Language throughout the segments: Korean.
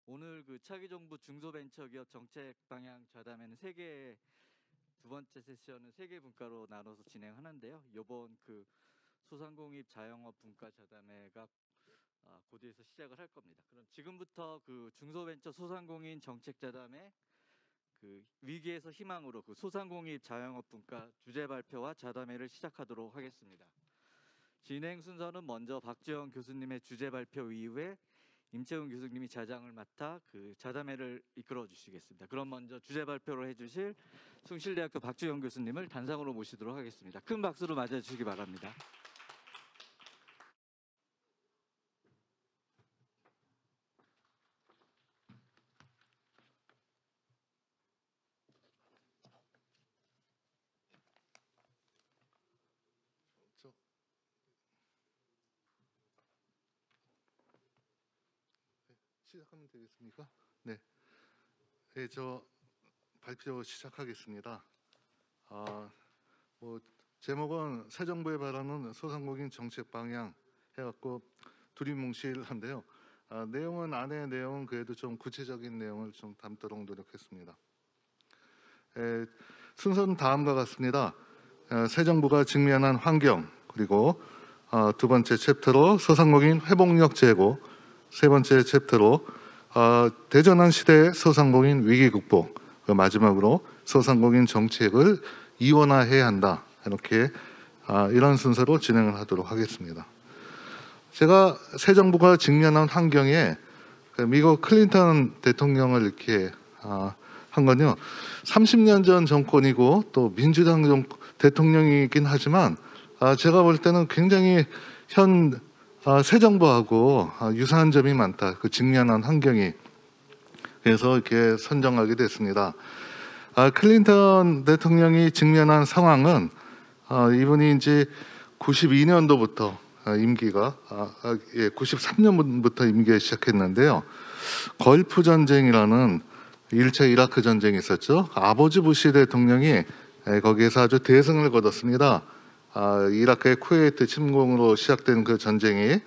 오늘 그 차기 정부 중소벤처기업 정책 방향 좌담회는 세계 두 번째 세션은 세계 분과로 나눠서 진행하는데요. 이번 그 소상공인 자영업 분과 좌담회가 고대에서 시작을 할 겁니다. 그럼 지금부터 그 중소벤처 소상공인 정책 좌담회 그 위기에서 희망으로 그 소상공인 자영업 분과 주제 발표와 좌담회를 시작하도록 하겠습니다. 진행 순서는 먼저 박지원 교수님의 주제 발표 이후에 임채훈 교수님이 자장을 맡아 그 좌담회를 이끌어 주시겠습니다. 그럼 먼저 주제 발표를 해주실 숭실대학교 박지원 교수님을 단상으로 모시도록 하겠습니다. 큰 박수로 맞아주시기 바랍니다. 시작하면 되겠습니까? 네. 네, 저 발표 시작하겠습니다. 제목은 새 정부에 바라는 소상공인 정책 방향 해갖고 두리뭉실한데요. 내용은 안의 내용은 그래도 좀 구체적인 내용을 좀 담도록 노력했습니다. 순서는 다음과 같습니다. 새 정부가 직면한 환경, 그리고 두 번째 챕터로 소상공인 회복력 제고, 세 번째 챕터로 대전환 시대의 소상공인 위기 극복, 마지막으로 소상공인 정책을 이원화해야 한다. 이렇게 이런 순서로 진행을 하도록 하겠습니다. 제가 새 정부가 직면한 환경에 미국 클린턴 대통령을 이렇게 한 건요, 30년 전 정권이고 또 민주당 대통령이긴 하지만 제가 볼 때는 굉장히 새 정부하고 유사한 점이 많다. 그 직면한 환경이. 그래서 이렇게 선정하게 됐습니다. 클린턴 대통령이 직면한 상황은 이분이 이제 92년도부터 임기가 93년부터 임기가 시작했는데요. 걸프 전쟁이라는 1차 이라크 전쟁이 있었죠. 아버지 부시 대통령이 거기에서 아주 대승을 거뒀습니다. 이라크의 쿠웨이트 침공으로 시작된 그 전쟁이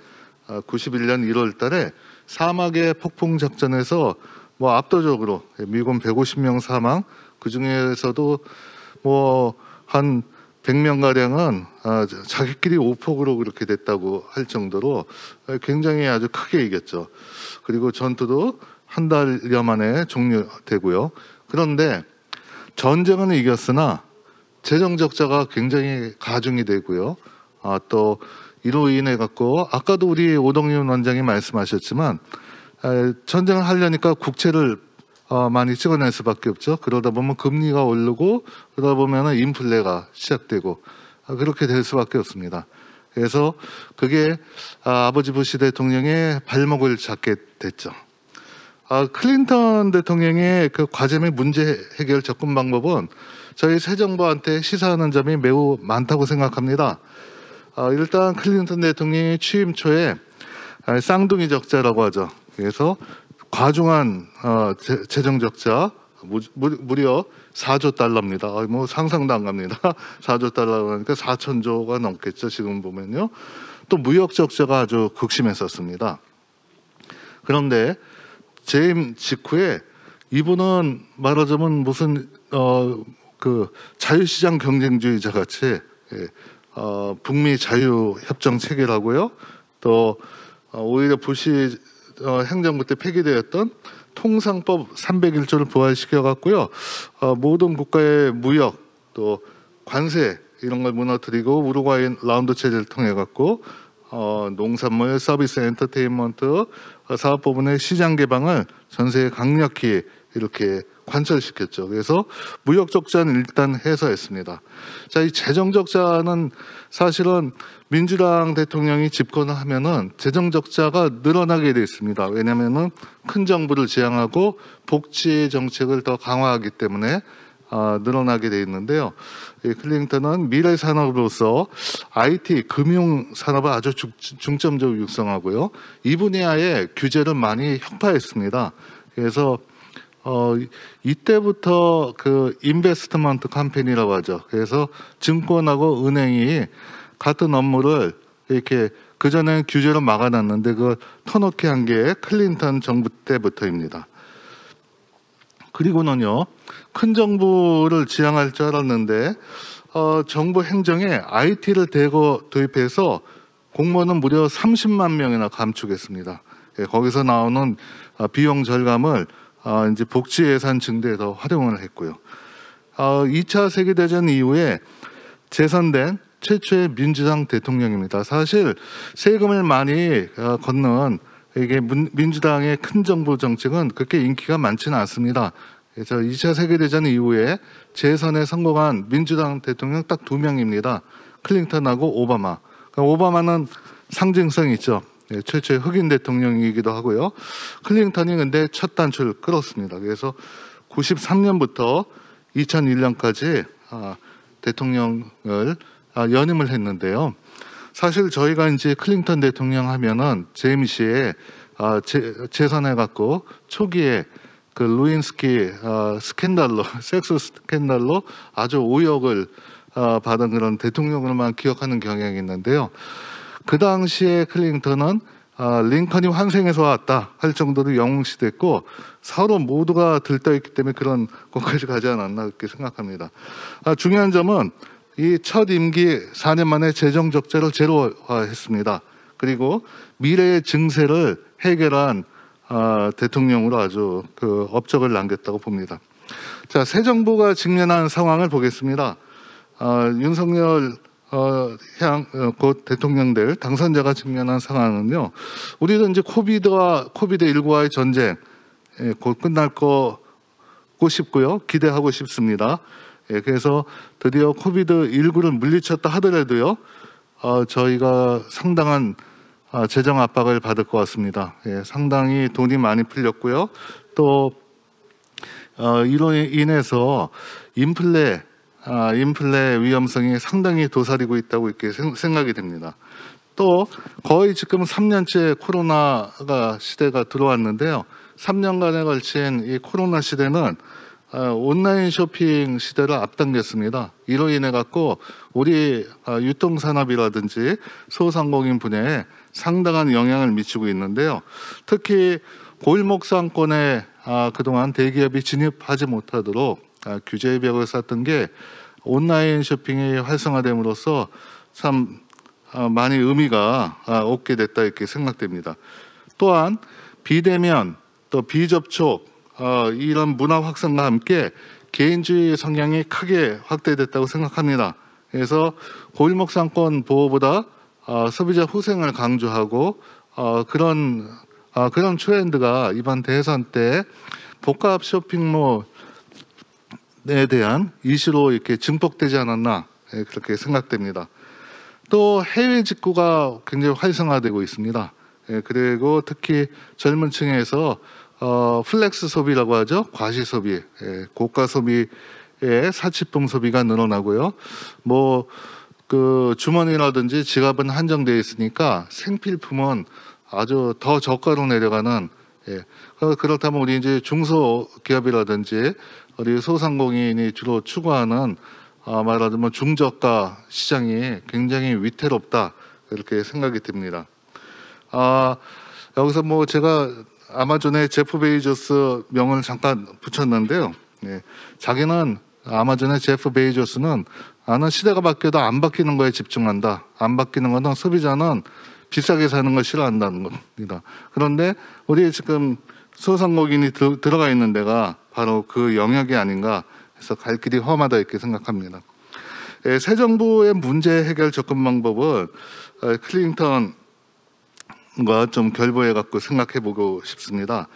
91년 1월 달에 사막의 폭풍 작전에서 압도적으로 미군 150명 사망, 그 중에서도 한 100명 가량은 자기끼리 오폭으로 그렇게 됐다고 할 정도로 굉장히 아주 크게 이겼죠. 그리고 전투도 한 달여 만에 종료되고요. 그런데 전쟁은 이겼으나 재정 적자가 굉장히 가중이 되고요. 또 이로 인해 갖고 아까도 우리 오동윤 원장이 말씀하셨지만 전쟁을 하려니까 국채를 많이 찍어낼 수밖에 없죠. 그러다 보면 금리가 오르고 그러다 보면 인플레가 시작되고 그렇게 될 수밖에 없습니다. 그래서 그게 아버지 부시 대통령의 발목을 잡게 됐죠. 클린턴 대통령의 그 과제의 문제 해결 접근 방법은 저희 새 정부한테 시사하는 점이 매우 많다고 생각합니다. 일단 클린턴 대통령이 취임 초에 쌍둥이 적자라고 하죠. 그래서 과중한 재정 적자 무려 4조 달러입니다. 상상도 안 갑니다. 4조 달러니까 4천조가 넘겠죠. 지금 보면요. 또 무역 적자가 아주 극심했었습니다. 그런데 재임 직후에 이분은 말하자면 무슨 그 자유시장 경쟁주의자 같이 북미 자유협정 체계라고요. 또 오히려 부시 행정부 때 폐기되었던 통상법 301조를 부활시켜 갖고요. 모든 국가의 무역 또 관세 이런 걸 무너뜨리고 우루과이 라운드 체제를 통해 갖고 농산물, 서비스, 엔터테인먼트 사업 부분의 시장 개방을 전 세계에 강력히 이렇게 관철시켰죠. 그래서 무역 적자는 일단 해소했습니다. 자, 이 재정 적자는 사실은 민주당 대통령이 집권을 하면은 재정 적자가 늘어나게 돼 있습니다. 왜냐하면은 큰 정부를 지향하고 복지 정책을 더 강화하기 때문에 늘어나게 돼 있는데요. 클린턴은 미래 산업으로서 IT, 금융 산업을 아주 중점적으로 육성하고요. 이 분야의 규제를 많이 혁파했습니다. 그래서 이때부터 그 인베스트먼트 캠페인이라고 하죠. 그래서 증권하고 은행이 같은 업무를 이렇게 그 전에 규제로 막아놨는데 그걸 터놓게 한 게 클린턴 정부 때부터입니다. 그리고는요, 큰 정부를 지향할 줄 알았는데 정부 행정에 IT를 대거 도입해서 공무원은 무려 30만 명이나 감축했습니다. 예, 거기서 나오는 비용 절감을 이제 복지 예산 증대에 더 활용을 했고요. 2차 세계대전 이후에 재선된 최초의 민주당 대통령입니다. 사실 세금을 많이 걷는 이게 민주당의 큰 정부 정책은 그렇게 인기가 많지는 않습니다. 그래서 2차 세계대전 이후에 재선에 성공한 민주당 대통령 딱 2명입니다. 클린턴하고 오바마. 그러니까 오바마는 상징성이 있죠. 네, 최초의 흑인 대통령이기도 하고요. 클린턴이 근데 첫 단추를 끌었습니다. 그래서 93년부터 2001년까지 대통령을 연임을 했는데요. 사실 저희가 이제 클린턴 대통령 하면은 제임시에 재선해 갖고 초기에 그 루인스키 스캔들로 섹스 스캔들로 아주 오역을 받은 그런 대통령으로만 기억하는 경향이 있는데요. 그 당시에 클린턴은 링컨이 환생해서 왔다 할 정도로 영웅시됐고 서로 모두가 들떠있기 때문에 그런 것까지 가지 않았나 그렇게 생각합니다. 중요한 점은 이 첫 임기 4년 만에 재정 적자를 제로화했습니다. 그리고 미래의 증세를 해결한 대통령으로 아주 그 업적을 남겼다고 봅니다. 자, 새 정부가 직면한 상황을 보겠습니다. 윤석열 곧 대통령 될 당선자가 직면한 상황은요. 우리도 이제 코비드19와의 전쟁 곧 끝날 거고 싶고요. 기대하고 싶습니다. 그래서 드디어 코비드19를 물리쳤다 하더라도요. 저희가 상당한 재정 압박을 받을 것 같습니다. 상당히 돈이 많이 풀렸고요. 또 이로 인해서 인플레 위험성이 상당히 도사리고 있다고 이렇게 생각이 됩니다. 또 거의 지금 3년째 코로나가 시대가 들어왔는데요. 3년간에 걸친 이 코로나 시대는 온라인 쇼핑 시대를 앞당겼습니다. 이로 인해 갖고 우리 유통산업이라든지 소상공인 분야에 상당한 영향을 미치고 있는데요. 특히 골목상권에 그동안 대기업이 진입하지 못하도록 규제의 벽을 쌓던 게 온라인 쇼핑이 활성화됨으로써 참 많이 의미가 없게 됐다 이렇게 생각됩니다. 또한 비대면 또 비접촉 이런 문화 확산과 함께 개인주의 성향이 크게 확대됐다고 생각합니다. 그래서 골목상권 보호보다 소비자 후생을 강조하고 그런 트렌드가 이번 대선 때 복합 쇼핑몰에 대한 이슈로 이렇게 증폭되지 않았나 그렇게 생각됩니다. 또 해외 직구가 굉장히 활성화되고 있습니다. 그리고 특히 젊은 층에서 플렉스 소비라고 하죠. 과시 소비, 고가 소비의 사치품 소비가 늘어나고요. 그 주머니라든지 지갑은 한정되어 있으니까 생필품은 아주 더 저가로 내려가는. 그렇다면 우리 이제 중소기업이라든지 우리 소상공인이 주로 추구하는 말하자면 중저가 시장이 굉장히 위태롭다 이렇게 생각이 듭니다. 여기서 제가 아마존의 제프 베이조스 명을 잠깐 붙였는데요. 자기는 아마존의 제프 베이조스는 나는 시대가 바뀌어도 안 바뀌는 거에 집중한다. 안 바뀌는 거는 소비자는 비싸게 사는 걸 싫어한다는 겁니다. 그런데 우리 지금 소상공인이 들어가 있는 데가 바로 그 영역이 아닌가 해서 갈 길이 험하다 이렇게 생각합니다. 새 정부의 문제 해결 접근 방법은 클린턴과 좀 결부해 갖고 생각해 보고 싶습니다.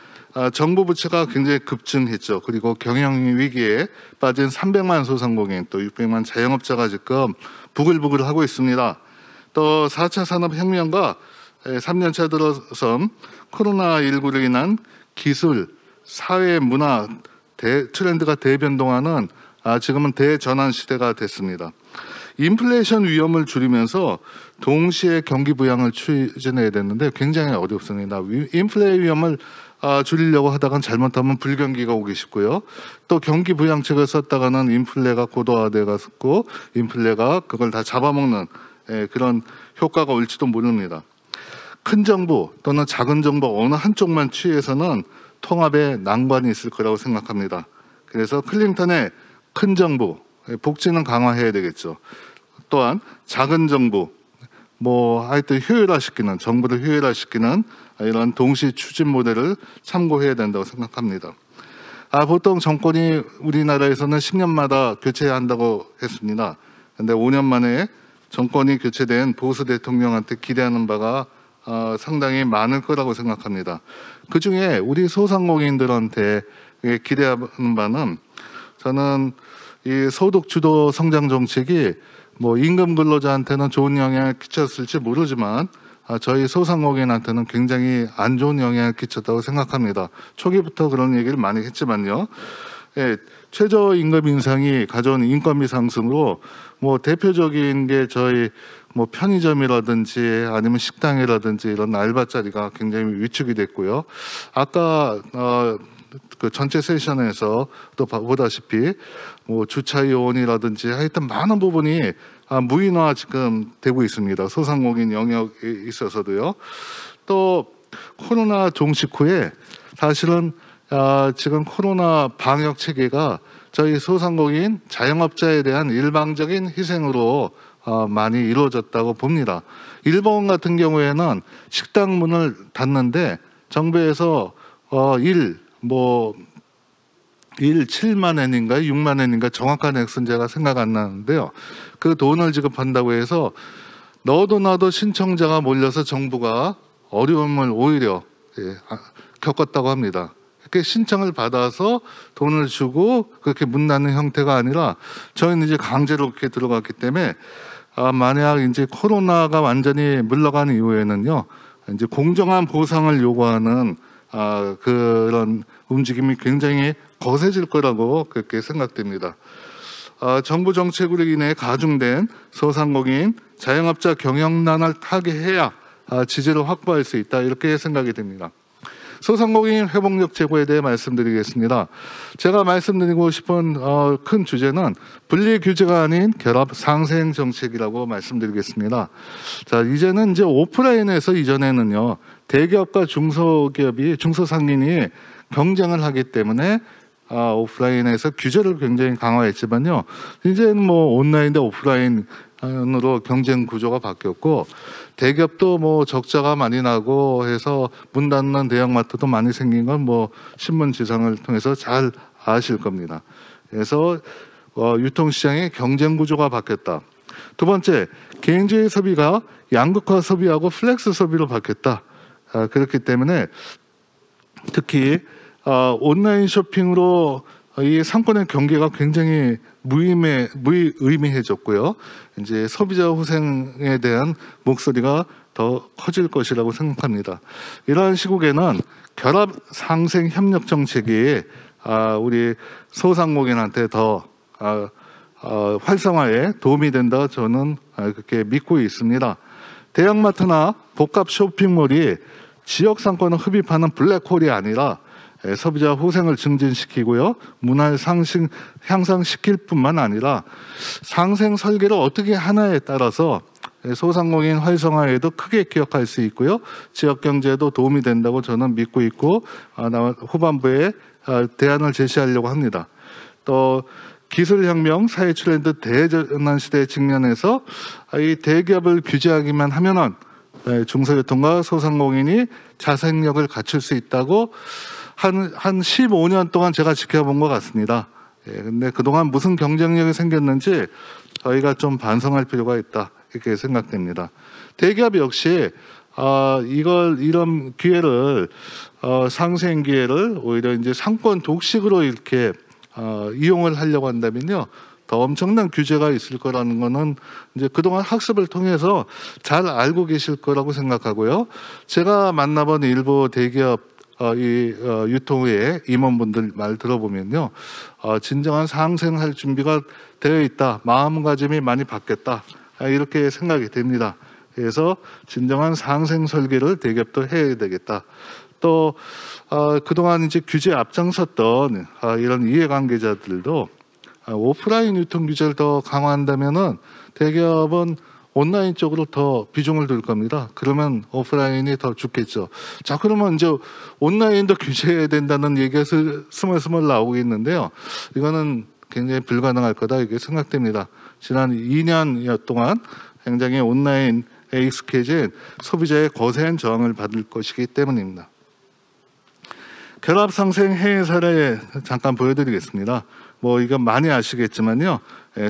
정부 부채가 굉장히 급증했죠. 그리고 경영 위기에 빠진 300만 소상공인 또 600만 자영업자가 지금 부글부글 하고 있습니다. 또 4차 산업혁명과 3년차 들어선 코로나19로 인한 기술, 사회, 문화 트렌드가 대변동하는 지금은 대전환 시대가 됐습니다. 인플레이션 위험을 줄이면서 동시에 경기 부양을 추진해야 되는데 굉장히 어렵습니다. 인플레 위험을 줄이려고 하다간 잘못하면 불경기가 오기 쉽고요. 또 경기 부양책을 썼다가는 인플레가 고도화돼가지고 인플레가 그걸 다 잡아먹는 그런 효과가 올지도 모릅니다. 큰 정부 또는 작은 정부 어느 한쪽만 취해서는 통합에 난관이 있을 거라고 생각합니다. 그래서 클린턴의 큰 정부, 복지는 강화해야 되겠죠. 또한 작은 정부, 뭐 하여튼 효율화시키는, 정부를 효율화시키는 이런 동시 추진 모델을 참고해야 된다고 생각합니다. 보통 정권이 우리나라에서는 10년마다 교체해야 한다고 했습니다. 근데 5년 만에 정권이 교체된 보수 대통령한테 기대하는 바가 상당히 많을 거라고 생각합니다. 그중에 우리 소상공인들한테 기대하는 바는, 저는 이 소득 주도 성장 정책이 뭐 임금 근로자한테는 좋은 영향을 끼쳤을지 모르지만 저희 소상공인한테는 굉장히 안 좋은 영향을 끼쳤다고 생각합니다. 초기부터 그런 얘기를 많이 했지만요. 예, 최저임금 인상이 가져온 인건비 상승으로 뭐 대표적인 게 저희 뭐 편의점이라든지 아니면 식당이라든지 이런 알바 자리가 굉장히 위축이 됐고요. 아까 그 전체 세션에서 또 보다시피 뭐 주차 요원이라든지 하여튼 많은 부분이 무인화 지금 되고 있습니다. 소상공인 영역에 있어서도요. 또 코로나 종식 후에 사실은 지금 코로나 방역 체계가 저희 소상공인 자영업자에 대한 일방적인 희생으로 많이 이루어졌다고 봅니다. 일본 같은 경우에는 식당 문을 닫는데 정부에서 7만 엔인가 6만 엔인가 정확한 액수는 제가 생각 안 나는데요. 그 돈을 지급한다고 해서 너도 나도 신청자가 몰려서 정부가 어려움을 오히려 겪었다고 합니다. 이렇게 신청을 받아서 돈을 주고 그렇게 문 닫는 형태가 아니라 저희는 이제 강제로 그렇게 들어갔기 때문에 만약 이제 코로나가 완전히 물러간 이후에는요, 이제 공정한 보상을 요구하는 그런 움직임이 굉장히 거세질 거라고 그렇게 생각됩니다. 정부 정책으로 인해 가중된 소상공인, 자영업자 경영난을 타개해야 지지를 확보할 수 있다, 이렇게 생각이 됩니다. 소상공인 회복력 제고에 대해 말씀드리겠습니다. 제가 말씀드리고 싶은 큰 주제는 분리 규제가 아닌 결합 상생 정책이라고 말씀드리겠습니다. 자, 이제는 이제 오프라인에서 이전에는요, 대기업과 중소기업이, 중소상인이 경쟁을 하기 때문에 오프라인에서 규제를 굉장히 강화했지만요, 이제는 뭐 온라인 대 오프라인으로 경쟁 구조가 바뀌었고, 대기업도 뭐 적자가 많이 나고 해서 문 닫는 대형마트도 많이 생긴 건 뭐 신문 지상을 통해서 잘 아실 겁니다. 그래서 유통시장의 경쟁 구조가 바뀌었다. 두 번째, 개인주의 소비가 양극화 소비하고 플렉스 소비로 바뀌었다. 그렇기 때문에 특히 온라인 쇼핑으로 이 상권의 경계가 굉장히 무의미해졌고요. 이제 소비자 후생에 대한 목소리가 더 커질 것이라고 생각합니다. 이러한 시국에는 결합 상생 협력 정책이 우리 소상공인한테 더 활성화에 도움이 된다, 저는 그렇게 믿고 있습니다. 대형마트나 복합 쇼핑몰이 지역 상권을 흡입하는 블랙홀이 아니라 소비자 후생을 증진시키고요, 문화를 향상시킬 뿐만 아니라 상생 설계를 어떻게 하나에 따라서 소상공인 활성화에도 크게 기여할 수 있고요, 지역 경제에도 도움이 된다고 저는 믿고 있고 후반부에 대안을 제시하려고 합니다. 또 기술혁명, 사회 트렌드 대전환 시대에 직면해서 이 대기업을 규제하기만 하면은 중소유통과 소상공인이 자생력을 갖출 수 있다고 한 15년 동안 제가 지켜본 것 같습니다. 근데 그동안 무슨 경쟁력이 생겼는지 저희가 좀 반성할 필요가 있다, 이렇게 생각됩니다. 대기업 역시 이런 기회를 상생 기회를 오히려 이제 상권 독식으로 이렇게 이용을 하려고 한다면요, 더 엄청난 규제가 있을 거라는 거는 이제 그동안 학습을 통해서 잘 알고 계실 거라고 생각하고요. 제가 만나본 일부 대기업 유통의 임원분들 말 들어보면요, 진정한 상생할 준비가 되어 있다, 마음가짐이 많이 바뀌었다, 이렇게 생각이 됩니다. 그래서 진정한 상생 설계를 대기업도 해야 되겠다. 또 그동안 이제 규제 앞장섰던 이런 이해관계자들도 오프라인 유통 규제를 더 강화한다면은 대기업은 온라인 쪽으로 더 비중을 둘 겁니다. 그러면 오프라인이 더 죽겠죠. 자, 그러면 이제 온라인도 규제해야 된다는 얘기가 스멀스멀 나오고 있는데요. 이거는 굉장히 불가능할 거다 이게 생각됩니다. 지난 2년 동안 굉장히 온라인에 익숙해진 소비자의 거센 저항을 받을 것이기 때문입니다. 결합 상생 해외 사례 잠깐 보여드리겠습니다. 뭐 이거 많이 아시겠지만요.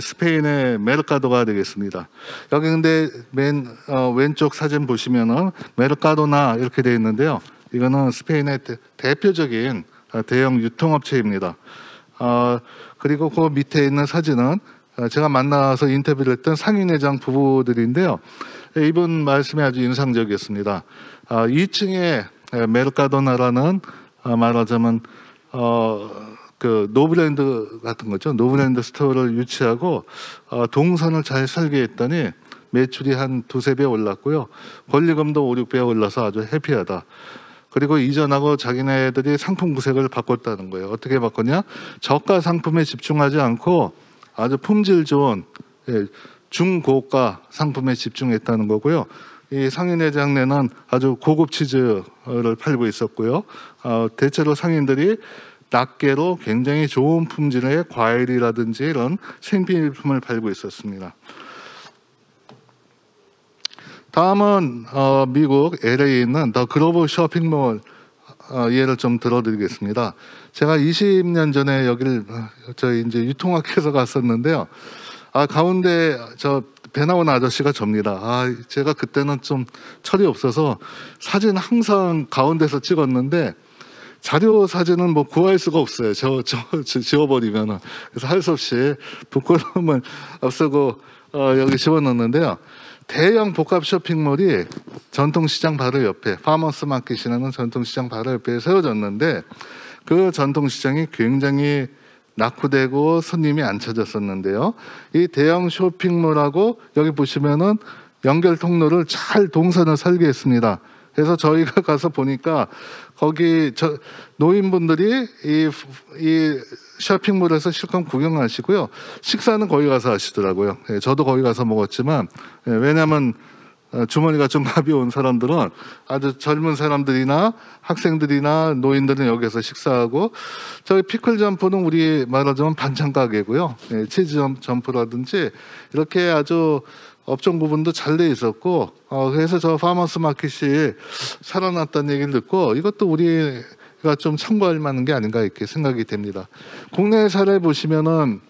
스페인의 메르카도가 되겠습니다. 여기 근데 맨 왼쪽 사진 보시면은 메르카도나 이렇게 되어 있는데요. 이거는 스페인의 대표적인 대형 유통업체입니다. 그리고 그 밑에 있는 사진은 제가 만나서 인터뷰를 했던 상인회장 부부들인데요. 이분 말씀이 아주 인상적이었습니다. 2층에 메르카도나라는 말하자면 그 노브랜드 같은 거죠. 노브랜드 스토어를 유치하고 동선을 잘 설계했더니 매출이 한 2-3배 올랐고요. 권리금도 5-6배 올라서 아주 해피하다. 그리고 이전하고 자기네들이 상품 구색을 바꿨다는 거예요. 어떻게 바꿨냐? 저가 상품에 집중하지 않고 아주 품질 좋은 중고가 상품에 집중했다는 거고요. 이 상인회장네는 아주 고급 치즈를 팔고 있었고요. 대체로 상인들이 낱개로 굉장히 좋은 품질의 과일이라든지 이런 생필품을 팔고 있었습니다. 다음은 미국 LA에 있는 더 글로벌 쇼핑몰 예를 좀 들어드리겠습니다. 제가 20년 전에 여기를 저희 이제 유통학회에서 갔었는데요. 가운데 저 배 나온 아저씨가 접니다. 제가 그때는 좀 철이 없어서 사진 항상 가운데서 찍었는데 자료 사진은 뭐 구할 수가 없어요. 지워버리면은. 그래서 할 수 없이 부끄러움을 앞서고 여기 집어넣는데요. 대형 복합 쇼핑몰이 전통시장 바로 옆에 파머스 마켓이라는 전통시장 바로 옆에 세워졌는데 그 전통시장이 굉장히 낙후되고 손님이 안 찾았었는데요. 이 대형 쇼핑몰하고 여기 보시면은 연결 통로를 잘 동선을 설계했습니다. 그래서 저희가 가서 보니까 거기 노인분들이 이 쇼핑몰에서 실컷 구경하시고요. 식사는 거기 가서 하시더라고요. 저도 거기 가서 먹었지만 왜냐하면 주머니가 좀 가벼운 사람들은 아주 젊은 사람들이나 학생들이나 노인들은 여기서 식사하고 저희 피클 점포는 우리 말하자면 반찬 가게고요. 치즈 점포라든지 이렇게 아주 업종 구분도 잘 돼 있었고 그래서 저 파머스 마켓이 살아났다는 얘기를 듣고 이것도 우리가 좀 참고할 만한 게 아닌가 이렇게 생각이 됩니다. 국내 사례 보시면은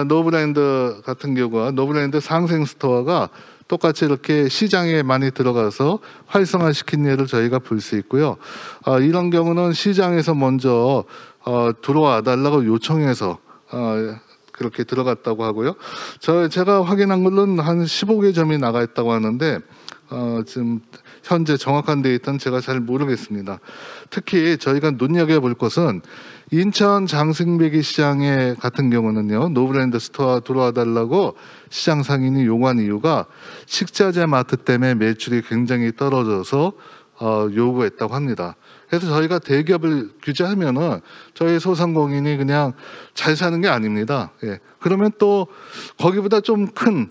노브랜드 같은 경우가 노브랜드 상생 스토어가 똑같이 이렇게 시장에 많이 들어가서 활성화시킨 예를 저희가 볼 수 있고요. 이런 경우는 시장에서 먼저 들어와 달라고 요청해서 그렇게 들어갔다고 하고요. 제가 확인한 걸로는 한 15개 점이 나가 있다고 하는데 지금 현재 정확한 데이터는 제가 잘 모르겠습니다. 특히 저희가 눈여겨볼 것은 인천 장승배기 시장에 같은 경우는요. 노브랜드 스토어 들어와 달라고 시장 상인이 요구한 이유가 식자재 마트 때문에 매출이 굉장히 떨어져서 요구했다고 합니다. 그래서 저희가 대기업을 규제하면은 저희 소상공인이 그냥 잘 사는 게 아닙니다. 그러면 또 거기보다 좀 큰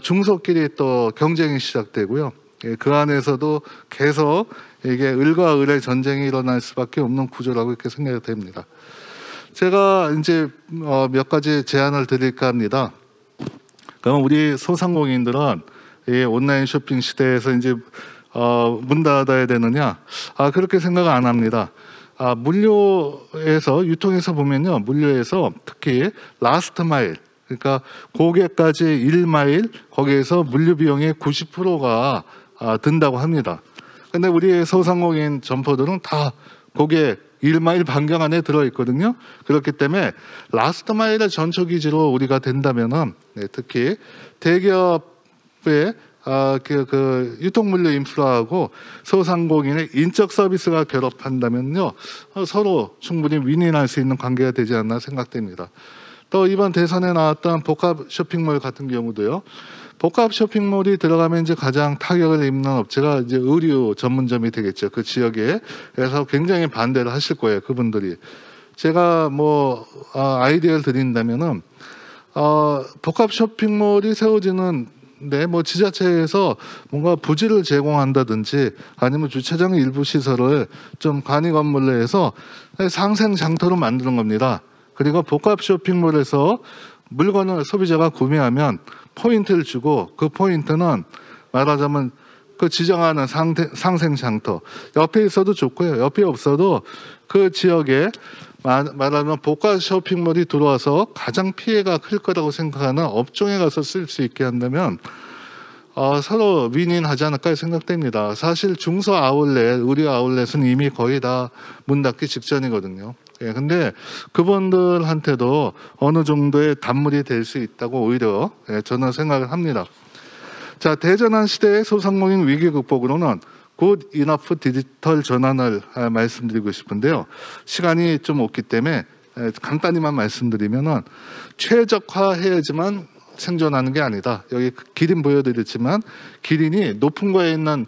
중소끼리 또 경쟁이 시작되고요. 그 안에서도 계속 이게 을과 을의 전쟁이 일어날 수밖에 없는 구조라고 이렇게 생각이 됩니다. 제가 이제 몇 가지 제안을 드릴까 합니다. 그럼 우리 소상공인들은 이 온라인 쇼핑 시대에서 이제 문 닫아야 되느냐? 그렇게 생각 안 합니다. 물류에서 유통에서 보면요, 물류에서 특히 라스트 마일, 그러니까 고객까지 1마일 거기에서 물류 비용의 90%가 든다고 합니다. 근데 우리 소상공인 점포들은 다 고객 1마일 반경 안에 들어있거든요. 그렇기 때문에 라스트 마일의 전초기지로 우리가 된다면은 특히 대기업의 그 유통물류 인프라하고 소상공인의 인적 서비스가 결합한다면요 서로 충분히 윈윈할 수 있는 관계가 되지 않나 생각됩니다. 또 이번 대선에 나왔던 복합 쇼핑몰 같은 경우도요. 복합 쇼핑몰이 들어가면 이제 가장 타격을 입는 업체가 이제 의류 전문점이 되겠죠. 그 지역에. 그래서 굉장히 반대를 하실 거예요. 그분들이. 제가 아이디어를 드린다면은 복합 쇼핑몰이 세워지는 뭐 지자체에서 뭔가 부지를 제공한다든지 아니면 주차장 일부 시설을 좀 간이 건물로 해서 상생 장터로 만드는 겁니다. 그리고 복합 쇼핑몰에서 물건을 소비자가 구매하면 포인트를 주고 그 포인트는 말하자면 그 지정하는 상생 장터 옆에 있어도 좋고요. 옆에 없어도 그 지역에 말하면 복합 쇼핑몰이 들어와서 가장 피해가 클 거라고 생각하는 업종에 가서 쓸 수 있게 한다면 서로 윈윈하지 않을까 생각됩니다. 사실 중소 아울렛, 의류 아울렛은 이미 거의 다 문 닫기 직전이거든요. 예, 근데 그분들한테도 어느 정도의 단물이 될 수 있다고 오히려 저는 생각을 합니다. 자, 대전환 시대의 소상공인 위기 극복으로는 굿 이너프 디지털 전환을 말씀드리고 싶은데요. 시간이 좀 없기 때문에 간단히만 말씀드리면은 최적화해야지만 생존하는 게 아니다. 여기 기린 보여드렸지만 기린이 높은 거에 있는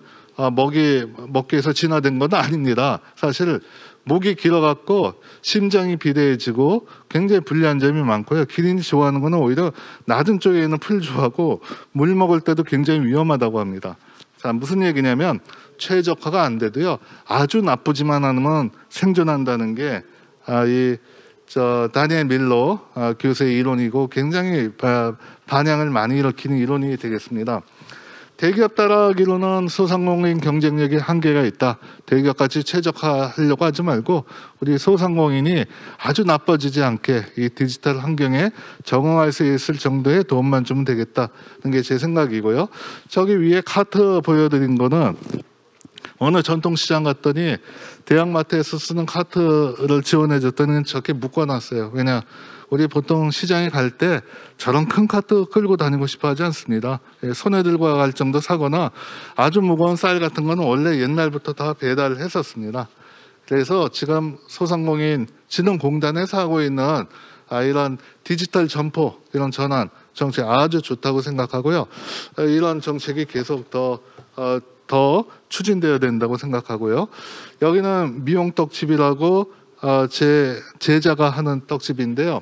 먹이에서 진화된 건 아닙니다. 사실 목이 길어갖고 심장이 비대해지고 굉장히 불리한 점이 많고요. 기린이 좋아하는 거는 오히려 낮은 쪽에 있는 풀 좋아하고 물 먹을 때도 굉장히 위험하다고 합니다. 자, 무슨 얘기냐면 최적화가 안 돼도요. 아주 나쁘지만 않으면 생존한다는 게 다니엘 밀러 교수의 이론이고 굉장히 반향을 많이 일으키는 이론이 되겠습니다. 대기업 따라하기로는 소상공인 경쟁력에 한계가 있다. 대기업같이 최적화하려고 하지 말고 우리 소상공인이 아주 나빠지지 않게 이 디지털 환경에 적응할 수 있을 정도의 도움만 주면 되겠다는 게 제 생각이고요. 저기 위에 카트 보여드린 거는 어느 전통시장 갔더니 대형마트에서 쓰는 카트를 지원해 줬더니 저렇게 묶어놨어요. 왜냐? 우리 보통 시장에 갈 때 저런 큰 카트 끌고 다니고 싶어 하지 않습니다. 손에 들고 갈 정도 사거나 아주 무거운 쌀 같은 거는 원래 옛날부터 다 배달을 했었습니다. 그래서 지금 소상공인 진흥공단에서 하고 있는 이런 디지털 점포 이런 전환 정책 아주 좋다고 생각하고요. 이런 정책이 계속 더 추진되어야 된다고 생각하고요. 여기는 미용떡집이라고 제 제자가 하는 떡집인데요.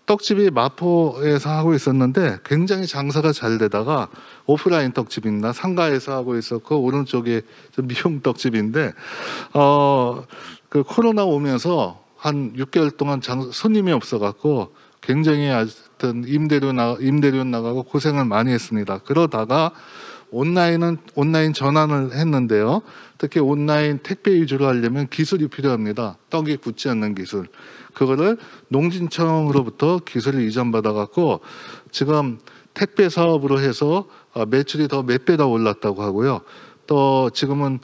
떡집이 마포에서 하고 있었는데 굉장히 장사가 잘 되다가 오프라인 떡집입니다. 상가에서 하고 있었고 오른쪽에 미용떡집인데 그 코로나 오면서 한 6개월 동안 손님이 없어갖고 굉장히 하여튼 임대료 나가고 고생을 많이 했습니다. 그러다가 온라인 전환을 했는데요. 특히 온라인 택배 위주로 하려면 기술이 필요합니다. 떡이 굳지 않는 기술. 그거를 농진청으로부터 기술을 이전받아갖고 지금 택배 사업으로 해서 매출이 더 몇 배 더 올랐다고 하고요. 또 지금은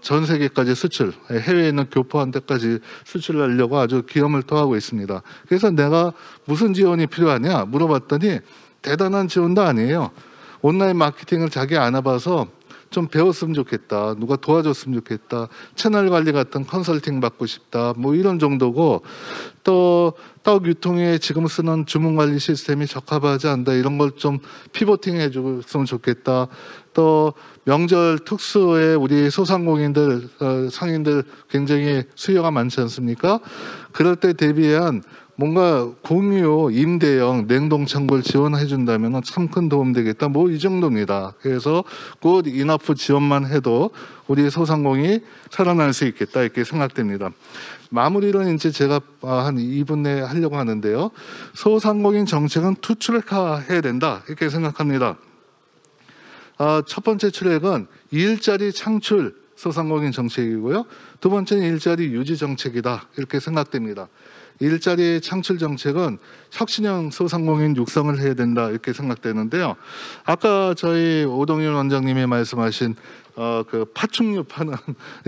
전 세계까지 수출, 해외에 있는 교포한테까지 수출하려고 아주 기염을 토하고 있습니다. 그래서 내가 무슨 지원이 필요하냐 물어봤더니 대단한 지원도 아니에요. 온라인 마케팅을 자기 안 해봐서 좀 배웠으면 좋겠다. 누가 도와줬으면 좋겠다. 채널 관리 같은 컨설팅 받고 싶다. 뭐 이런 정도고 또 떡 유통에 지금 쓰는 주문 관리 시스템이 적합하지 않다. 이런 걸 좀 피보팅 해줬으면 좋겠다. 또 명절 특수에 우리 소상공인들, 상인들 굉장히 수요가 많지 않습니까? 그럴 때 대비한 뭔가 공유, 임대형, 냉동창고를 지원해 준다면 참 큰 도움 되겠다. 뭐 이 정도입니다. 그래서 곧 인하프 지원만 해도 우리 소상공인이 살아날 수 있겠다 이렇게 생각됩니다. 마무리는 이제 제가 한 2분 내에 하려고 하는데요. 소상공인 정책은 투트랙화해야 된다 이렇게 생각합니다. 첫 번째 트랙은 일자리 창출 소상공인 정책이고요. 두 번째는 일자리 유지 정책이다 이렇게 생각됩니다. 일자리 창출 정책은 혁신형 소상공인 육성을 해야 된다 이렇게 생각되는데요. 아까 저희 오동윤 원장님이 말씀하신 그 파충류 파는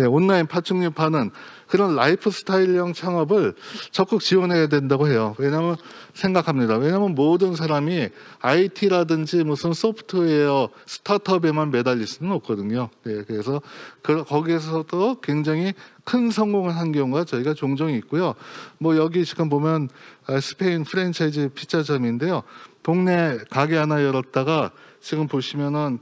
온라인 파충류 파는 그런 라이프 스타일형 창업을 적극 지원해야 된다고 해요. 왜냐하면 생각합니다. 왜냐하면 모든 사람이 IT라든지 무슨 소프트웨어 스타트업에만 매달릴 수는 없거든요. 네, 그래서 거기에서도 굉장히 큰 성공을 한 경우가 저희가 종종 있고요. 뭐 여기 지금 보면 스페인 프랜차이즈 피자점인데요. 동네 가게 하나 열었다가 지금 보시면은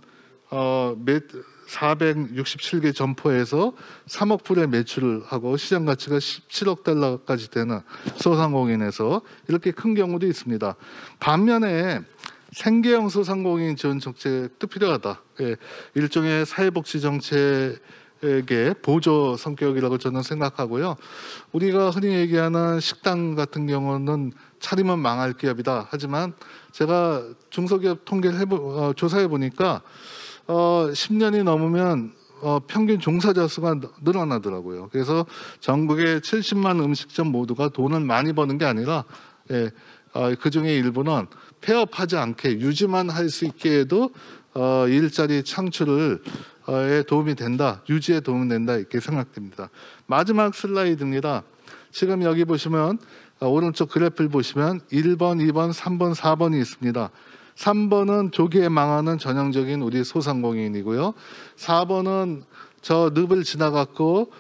467개 점포에서 3억 불의 매출을 하고 시장 가치가 17억 달러까지 되는 소상공인에서 이렇게 큰 경우도 있습니다. 반면에 생계형 소상공인 지원 정책도 필요하다. 예, 일종의 사회복지 정책의 보조 성격이라고 저는 생각하고요. 우리가 흔히 얘기하는 식당 같은 경우는 차리면 망할 기업이다. 하지만 제가 중소기업 통계를 조사해 보니까 10년이 넘으면 평균 종사자 수가 늘어나더라고요. 그래서 전국의 70만 음식점 모두가 돈을 많이 버는 게 아니라 그 중에 일부는 폐업하지 않게 유지만 할 수 있게 해도 일자리 창출을 에 도움이 된다, 유지에 도움이 된다 이렇게 생각됩니다. 마지막 슬라이드입니다. 지금 여기 보시면 오른쪽 그래프를 보시면 1번, 2번, 3번, 4번이 있습니다. 3번은 조기에 망하는 전형적인 우리 소상공인이고요. 4번은 저 늪을 지나갔고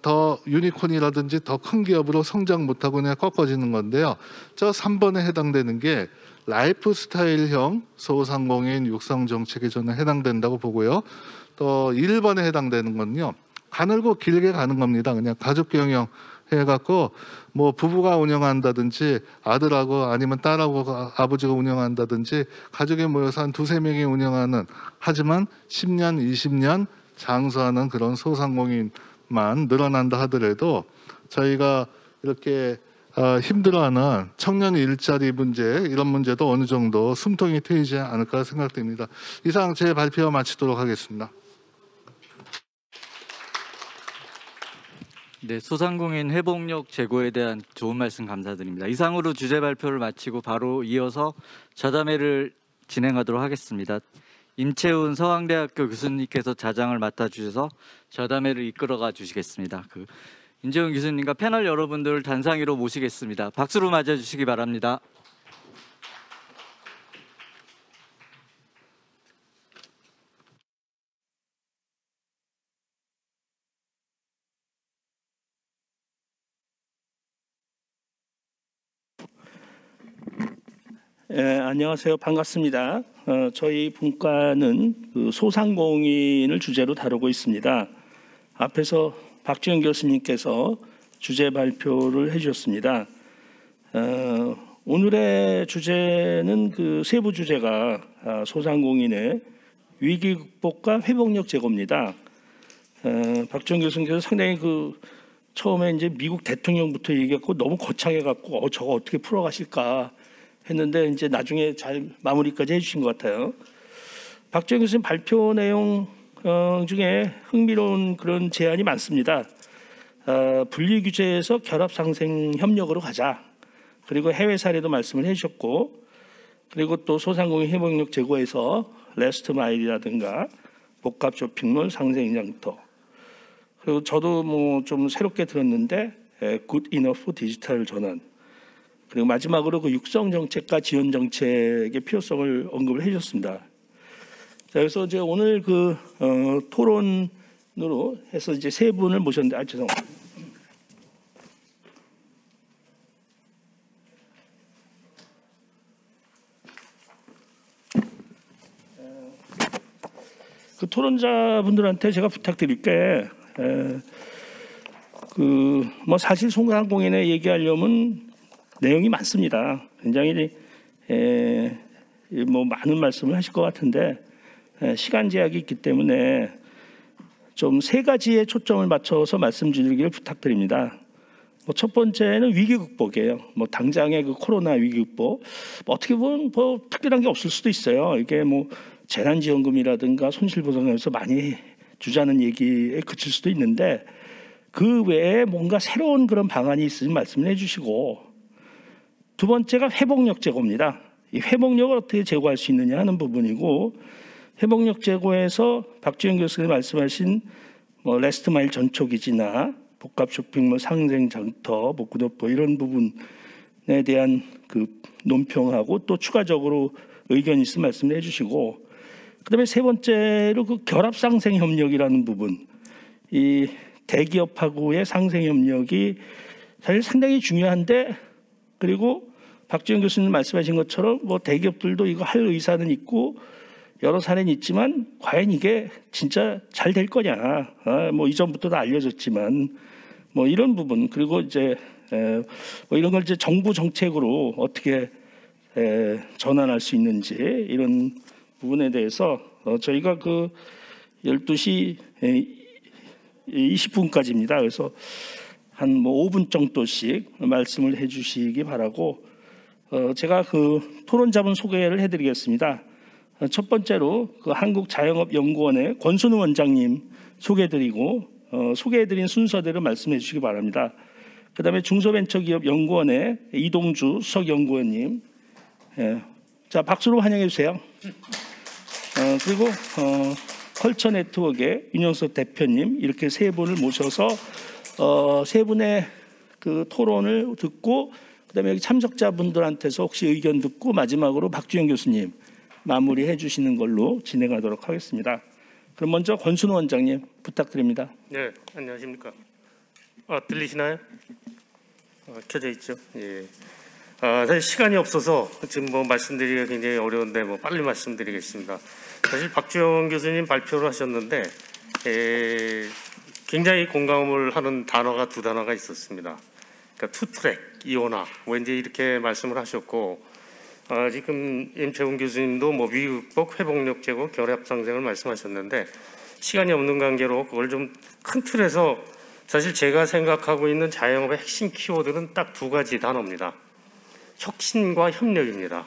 더 유니콘이라든지 더 큰 기업으로 성장 못하고 그냥 꺾어지는 건데요. 저 3번에 해당되는 게 라이프 스타일형 소상공인 육성 정책에 저는 해당된다고 보고요. 또 1번에 해당되는 건요. 가늘고 길게 가는 겁니다. 그냥 가족 경영 해갖고 뭐 부부가 운영한다든지 아들하고 아니면 딸하고 아버지가 운영한다든지 가족이 모여서 한 2-3명이 운영하는, 하지만 10년, 20년 장수하는 그런 소상공인만 늘어난다 하더라도 저희가 이렇게 힘들어하는 청년 일자리 문제, 이런 문제도 어느 정도 숨통이 트이지 않을까 생각됩니다. 이상 제 발표 마치도록 하겠습니다. 네, 소상공인 회복력 제고에 대한 좋은 말씀 감사드립니다. 이상으로 주제 발표를 마치고 바로 이어서 자담회를 진행하도록 하겠습니다. 임채훈 서강대학교 교수님께서 자장을 맡아주셔서 자담회를 이끌어가 주시겠습니다. 임채훈 교수님과 패널 여러분들을 단상위로 모시겠습니다. 박수로 맞아주시기 바랍니다. 안녕하세요. 반갑습니다. 저희 분과는 소상공인을 주제로 다루고 있습니다. 앞에서 박지현 교수님께서 주제 발표를 해주셨습니다. 오늘의 주제는 세부 주제가 소상공인의 위기 극복과 회복력 제고입니다. 박지현 교수님께서 상당히 처음에 이제 미국 대통령부터 얘기했고 너무 거창해갖고 저거 어떻게 풀어가실까 했는데 이제 나중에 잘 마무리까지 해주신 것 같아요. 박지현 교수님 발표 내용 중에 흥미로운 그런 제안이 많습니다. 분리 규제에서 결합 상생 협력으로 가자. 그리고 해외 사례도 말씀을 해주셨고, 그리고 또 소상공인 회복력 제고에서 레스트 마일이라든가 복합 쇼핑몰 상생 장터. 그리고 저도 뭐 좀 새롭게 들었는데 굿 이너프 디지털 전환. 그리고 마지막으로 육성 정책과 지원 정책의 필요성을 언급을 해주셨습니다. 자, 그래서 이제 오늘 토론으로 해서 이제 세 분을 모셨는데, 죄송합니다. 토론자분들한테 제가 부탁드릴 게, 뭐 사실 소상공인에 얘기하려면 내용이 많습니다. 굉장히 뭐 많은 말씀을 하실 것 같은데 시간 제약이 있기 때문에 좀 세 가지에 초점을 맞춰서 말씀드리기를 부탁드립니다. 첫 번째는 위기 극복이에요. 당장의 코로나 위기 극복. 어떻게 보면 특별한 게 없을 수도 있어요. 이게 재난지원금이라든가 손실보상에서 많이 주자는 얘기에 그칠 수도 있는데 그 외에 뭔가 새로운 그런 방안이 있으면 말씀을 해주시고, 두 번째가 회복력 제고입니다. 이 회복력을 어떻게 제고할 수 있느냐 하는 부분이고, 회복력 제고에서 박지현 교수님 말씀하신 레스트 마일 전초기지나 복합 쇼핑몰 상생 장터, 구도포 이런 부분에 대한 논평하고 또 추가적으로 의견이 있으면 말씀을 해주시고, 그다음에 세 번째로 결합 상생 협력이라는 부분, 이 대기업하고의 상생 협력이 사실 상당히 중요한데, 그리고 박지현 교수님 말씀하신 것처럼 대기업들도 이거 할 의사는 있고 여러 사례는 있지만 과연 이게 진짜 잘 될 거냐, 이전부터 다 알려졌지만 이런 부분, 그리고 이제 이런 걸 이제 정부 정책으로 어떻게 전환할 수 있는지 이런 부분에 대해서 저희가 그 12시 20분까지입니다. 그래서 한 5분 정도씩 말씀을 해주시기 바라고 제가 그 토론자분 소개를 해드리겠습니다. 첫 번째로 그 한국자영업연구원의 권순우 원장님 소개해드리고 소개해드린 순서대로 말씀해 주시기 바랍니다. 그다음에 중소벤처기업연구원의 이동주 수석연구원님, 자 박수로 환영해 주세요. 그리고 컬처네트워크의 윤영석 대표님 이렇게 세 분을 모셔서 세 분의 그 토론을 듣고 그다음에 여기 참석자분들한테서 혹시 의견 듣고 마지막으로 박주영 교수님 마무리해 주시는 걸로 진행하도록 하겠습니다. 그럼 먼저 권순우 원장님 부탁드립니다. 네, 안녕하십니까. 들리시나요? 켜져 있죠. 예. 사실 시간이 없어서 지금 뭐 말씀드리기가 굉장히 어려운데 뭐 빨리 말씀드리겠습니다. 사실 박주영 교수님 발표를 하셨는데 굉장히 공감을 하는 단어가 두 단어가 있었습니다. 그러니까 투트랙, 이원화, 왠지 이렇게 말씀을 하셨고 지금 임채훈 교수님도 뭐 위극복, 회복력 제고, 결합 상생을 말씀하셨는데 시간이 없는 관계로 그걸 좀 큰 틀에서 사실 제가 생각하고 있는 자영업의 핵심 키워드는 딱 두 가지 단어입니다. 혁신과 협력입니다.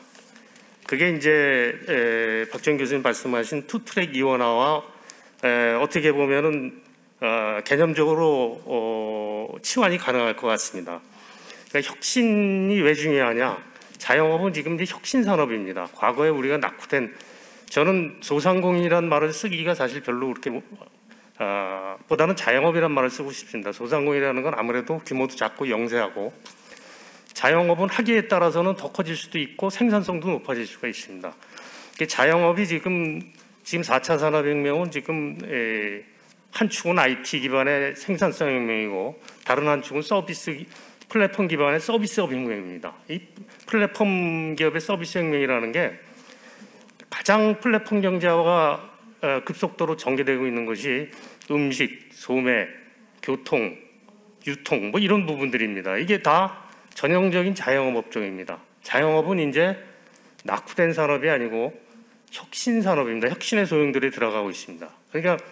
그게 이제 박주영 교수님 말씀하신 투트랙 이원화와 어떻게 보면은 개념적으로 치환이 가능할 것 같습니다. 그러니까 혁신이 왜 중요하냐? 자영업은 지금 이제 혁신 산업입니다. 과거에 우리가 낙후된, 저는 소상공인이라는 말을 쓰기가 사실 별로 그렇게 보다는 자영업이라는 말을 쓰고 싶습니다. 소상공인이라는 건 아무래도 규모도 작고 영세하고, 자영업은 하기에 따라서는 더 커질 수도 있고 생산성도 높아질 수가 있습니다. 자영업이 지금 4차 산업혁명은 지금 한 축은 IT 기반의 생산성 혁명이고 다른 한 축은 서비스 플랫폼 기반의 서비스업 혁명입니다. 이 플랫폼 기업의 서비스 혁명이라는 게 가장 플랫폼 경제화가 급속도로 전개되고 있는 것이 음식, 소매, 교통, 유통 뭐 이런 부분들입니다. 이게 다 전형적인 자영업 업종입니다. 자영업은 이제 낙후된 산업이 아니고 혁신 산업입니다. 혁신의 소용돌이 들어가고 있습니다. 그러니까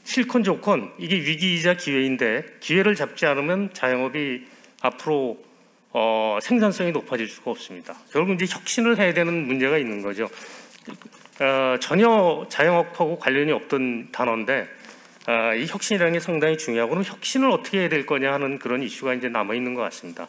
실컷 좋건 이게 위기이자 기회인데 기회를 잡지 않으면 자영업이 앞으로 생산성이 높아질 수가 없습니다. 결국 이제 혁신을 해야 되는 문제가 있는 거죠. 전혀 자영업하고 관련이 없던 단어인데 이 혁신이라는 게 상당히 중요하고 그럼 혁신을 어떻게 해야 될 거냐 하는 그런 이슈가 이제 남아 있는 것 같습니다.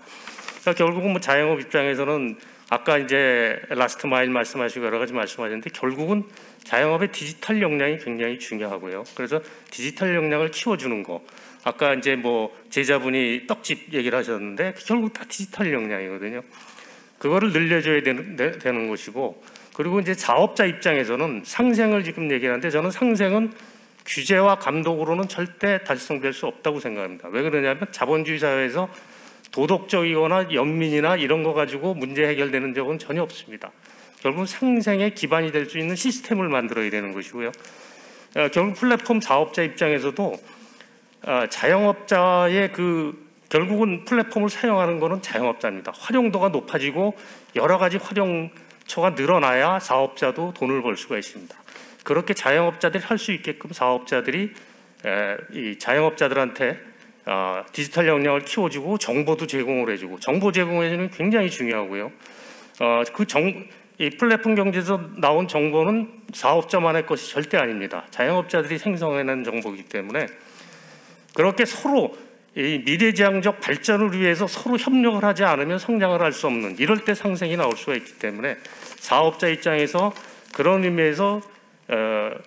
그러니까 결국은 뭐 자영업 입장에서는 아까 이제 라스트 마일 말씀하시고 여러 가지 말씀하셨는데 결국은 자영업의 디지털 역량이 굉장히 중요하고요. 그래서 디지털 역량을 키워주는 거. 아까 이제 뭐 제자분이 떡집 얘기를 하셨는데 결국 다 디지털 역량이거든요. 그거를 늘려줘야 되는 것이고 그리고 이제 사업자 입장에서는 상생을 지금 얘기하는데 저는 상생은 규제와 감독으로는 절대 달성될 수 없다고 생각합니다. 왜 그러냐면 자본주의 사회에서 도덕적이거나 연민이나 이런 거 가지고 문제 해결되는 적은 전혀 없습니다. 결국은 상생의 기반이 될 수 있는 시스템을 만들어야 되는 것이고요. 결국 플랫폼 사업자 입장에서도 자영업자의 결국은 플랫폼을 사용하는 것은 자영업자입니다. 활용도가 높아지고 여러 가지 활용처가 늘어나야 사업자도 돈을 벌 수가 있습니다. 그렇게 자영업자들이 할 수 있게끔 사업자들이 이 자영업자들한테 디지털 역량을 키워주고 정보도 제공을 해주고 정보 제공해주는 굉장히 중요하고요. 이 플랫폼 경제에서 나온 정보는 사업자만의 것이 절대 아닙니다. 자영업자들이 생성해낸 정보이기 때문에 그렇게 서로 이 미래지향적 발전을 위해서 서로 협력을 하지 않으면 성장을 할 수 없는 이럴 때 상생이 나올 수가 있기 때문에 사업자 입장에서 그런 의미에서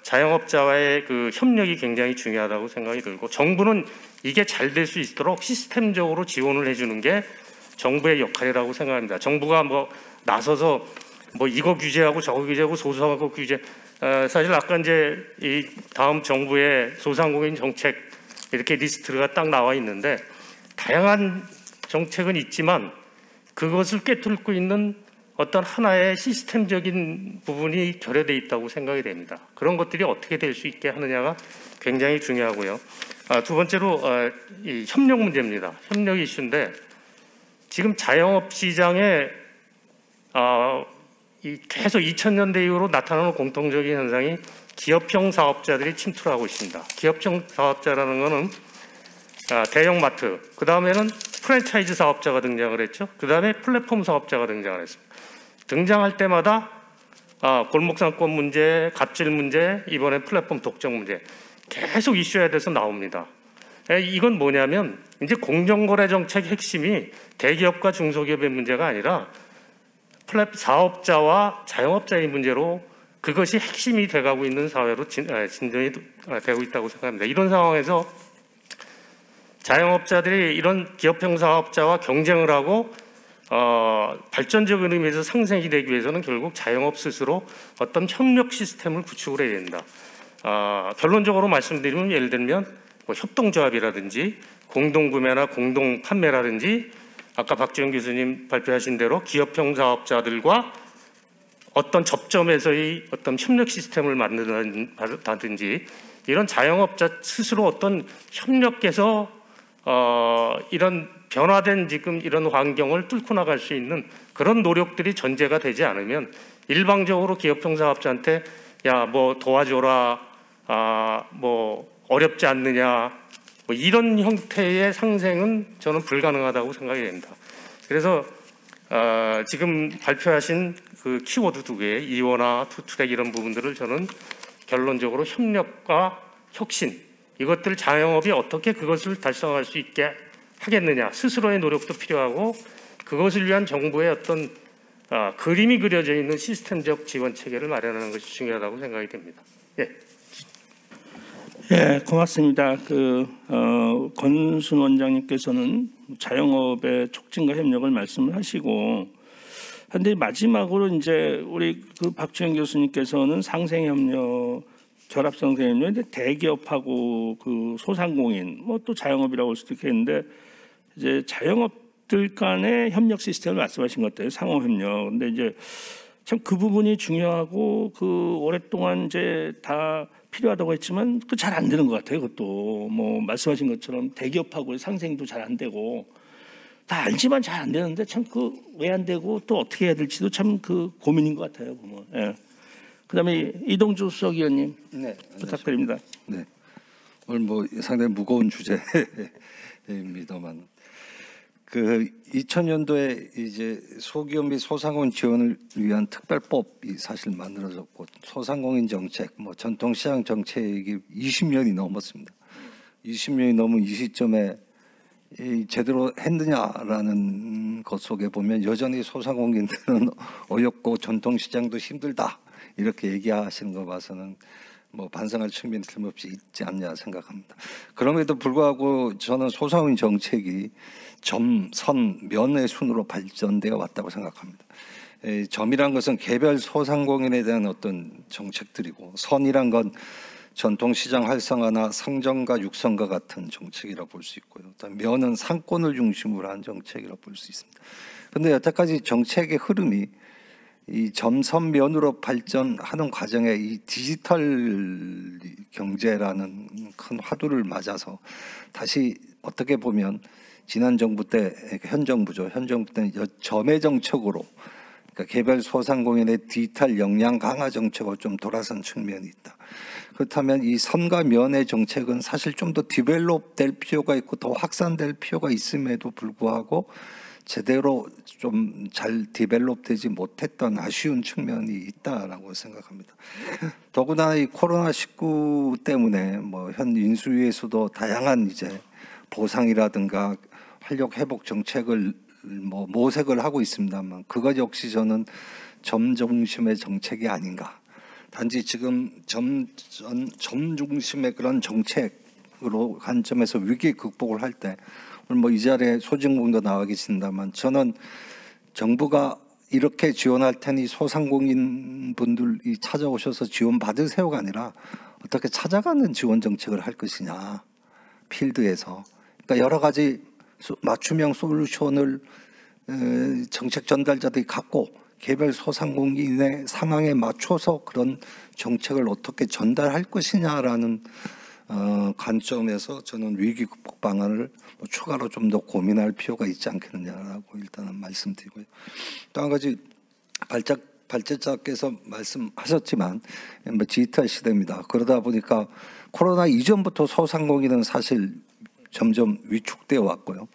자영업자와의 그 협력이 굉장히 중요하다고 생각이 들고 정부는 이게 잘 될 수 있도록 시스템적으로 지원을 해주는 게 정부의 역할이라고 생각합니다. 정부가 뭐 나서서 뭐 이거 규제하고 저거 규제하고 소상공인 규제 사실 아까 이제 이 다음 정부의 소상공인 정책 이렇게 리스트가 딱 나와 있는데 다양한 정책은 있지만 그것을 꿰뚫고 있는 어떤 하나의 시스템적인 부분이 결여되어 있다고 생각이 됩니다. 그런 것들이 어떻게 될 수 있게 하느냐가 굉장히 중요하고요. 두 번째로 이 협력 문제입니다. 협력 이슈인데 지금 자영업 시장에 계속 2000년대 이후로 나타나는 공통적인 현상이 기업형 사업자들이 침투를 하고 있습니다. 기업형 사업자라는 것은 대형 마트, 그 다음에는 프랜차이즈 사업자가 등장을 했죠. 그 다음에 플랫폼 사업자가 등장을 했습니다. 등장할 때마다 골목상권 문제, 갑질 문제, 이번에 플랫폼 독점 문제 계속 이슈에 대해서 나옵니다. 이건 뭐냐면 이제 공정거래 정책 핵심이 대기업과 중소기업의 문제가 아니라 사업자와 자영업자의 문제로 그것이 핵심이 돼가고 있는 사회로 진전이 되고 있다고 생각합니다. 이런 상황에서 자영업자들이 이런 기업형 사업자와 경쟁을 하고 발전적인 의미에서 상생이 되기 위해서는 결국 자영업 스스로 어떤 협력 시스템을 구축을 해야 된다. 결론적으로 말씀드리면 예를 들면 뭐 협동조합이라든지 공동구매나 공동판매라든지 아까 박지원 교수님 발표하신 대로 기업형 사업자들과 어떤 접점에서의 어떤 협력 시스템을 만든다든지 이런 자영업자 스스로 어떤 협력해서 이런 변화된 지금 이런 환경을 뚫고 나갈 수 있는 그런 노력들이 전제가 되지 않으면 일방적으로 기업형 사업자한테 야 뭐 도와줘라, 뭐 어렵지 않느냐, 뭐 이런 형태의 상생은 저는 불가능하다고 생각이 됩니다. 그래서 지금 발표하신 그 키워드 2개, 이원화, 투트랙 이런 부분들을 저는 결론적으로 협력과 혁신, 이것들 자영업이 어떻게 그것을 달성할 수 있게 하겠느냐, 스스로의 노력도 필요하고 그것을 위한 정부의 어떤 그림이 그려져 있는 시스템적 지원 체계를 마련하는 것이 중요하다고 생각이 됩니다. 예. 예, 고맙습니다. 권순 원장님께서는 자영업의 촉진과 협력을 말씀을 하시고, 근데 마지막으로 이제 우리 박주영 교수님께서는 상생협력, 결합상생협력, 대기업하고 소상공인, 뭐 또 자영업이라고 할 수도 있겠는데 이제 자영업들 간의 협력 시스템을 말씀하신 것 같아요. 상호협력. 근데 이제 참 그 부분이 중요하고 오랫동안 이제 다 필요하다고 했지만 잘 안 되는 것 같아요. 그것도 뭐 말씀하신 것처럼 대기업하고 상생도 잘 안 되고 다 알지만 잘 안 되는데 참 왜 안 되고 또 어떻게 해야 될지도 참 고민인 것 같아요. 보면. 예. 그다음에 이동주 수석위원님 부탁드립니다. 네. 오늘 뭐 상당히 무거운 주제입니다만 2000년도에 이제 소기업 및 소상공인 지원을 위한 특별법이 사실 만들어졌고 소상공인 정책, 뭐 전통시장 정책이 20년이 넘었습니다. 20년이 넘은 이 시점에 제대로 했느냐라는 것 속에 보면 여전히 소상공인들은 어렵고 전통시장도 힘들다 이렇게 얘기하시는 거 봐서는 뭐 반성할 측면이 틀림없이 있지 않냐 생각합니다. 그럼에도 불구하고 저는 소상공인 정책이 점, 선, 면의 순으로 발전되어 왔다고 생각합니다. 점이란 것은 개별 소상공인에 대한 어떤 정책들이고 선이란 건 전통시장 활성화나 상정과 육성과 같은 정책이라 볼 수 있고요. 면은 상권을 중심으로 한 정책이라 볼 수 있습니다. 그런데 여태까지 정책의 흐름이 이 점선면으로 발전하는 과정에 이 디지털 경제라는 큰 화두를 맞아서 다시 어떻게 보면 지난 정부 때, 현 정부죠. 현 정부 때는 점의 정책으로 그러니까 개별 소상공인의 디지털 역량 강화 정책으로 좀 돌아선 측면이 있다. 그렇다면 이 선과 면의 정책은 사실 좀 더 디벨롭 될 필요가 있고 더 확산될 필요가 있음에도 불구하고 제대로 좀 잘 디벨롭 되지 못했던 아쉬운 측면이 있다라고 생각합니다. 더구나 이 코로나19 때문에 뭐 현 인수위에서도 다양한 이제 보상이라든가 활력 회복 정책을 뭐 모색을 하고 있습니다만 그것 역시 저는 점 중심의 정책이 아닌가. 단지 지금 점 중심의 그런 정책으로 관점에서 위기 극복을 할 때 오늘 뭐 이 자리에 소진공도 나와 계신다만 저는 정부가 이렇게 지원할 테니 소상공인 분들이 찾아오셔서 지원 받으세요가 아니라 어떻게 찾아가는 지원 정책을 할 것이냐 필드에서 그러니까 여러 가지 맞춤형 솔루션을 정책 전달자들이 갖고 개별 소상공인의 상황에 맞춰서 그런 정책을 어떻게 전달할 것이냐라는 관점에서 저는 위기 극복 방안을 추가로 좀 더 고민할 필요가 있지 않겠느냐라고 일단은 말씀드리고요. 또 한 가지 발제자께서 말씀하셨지만 뭐 디지털 시대입니다. 그러다 보니까 코로나 이전부터 소상공인은 사실 점점 위축되어 왔고요.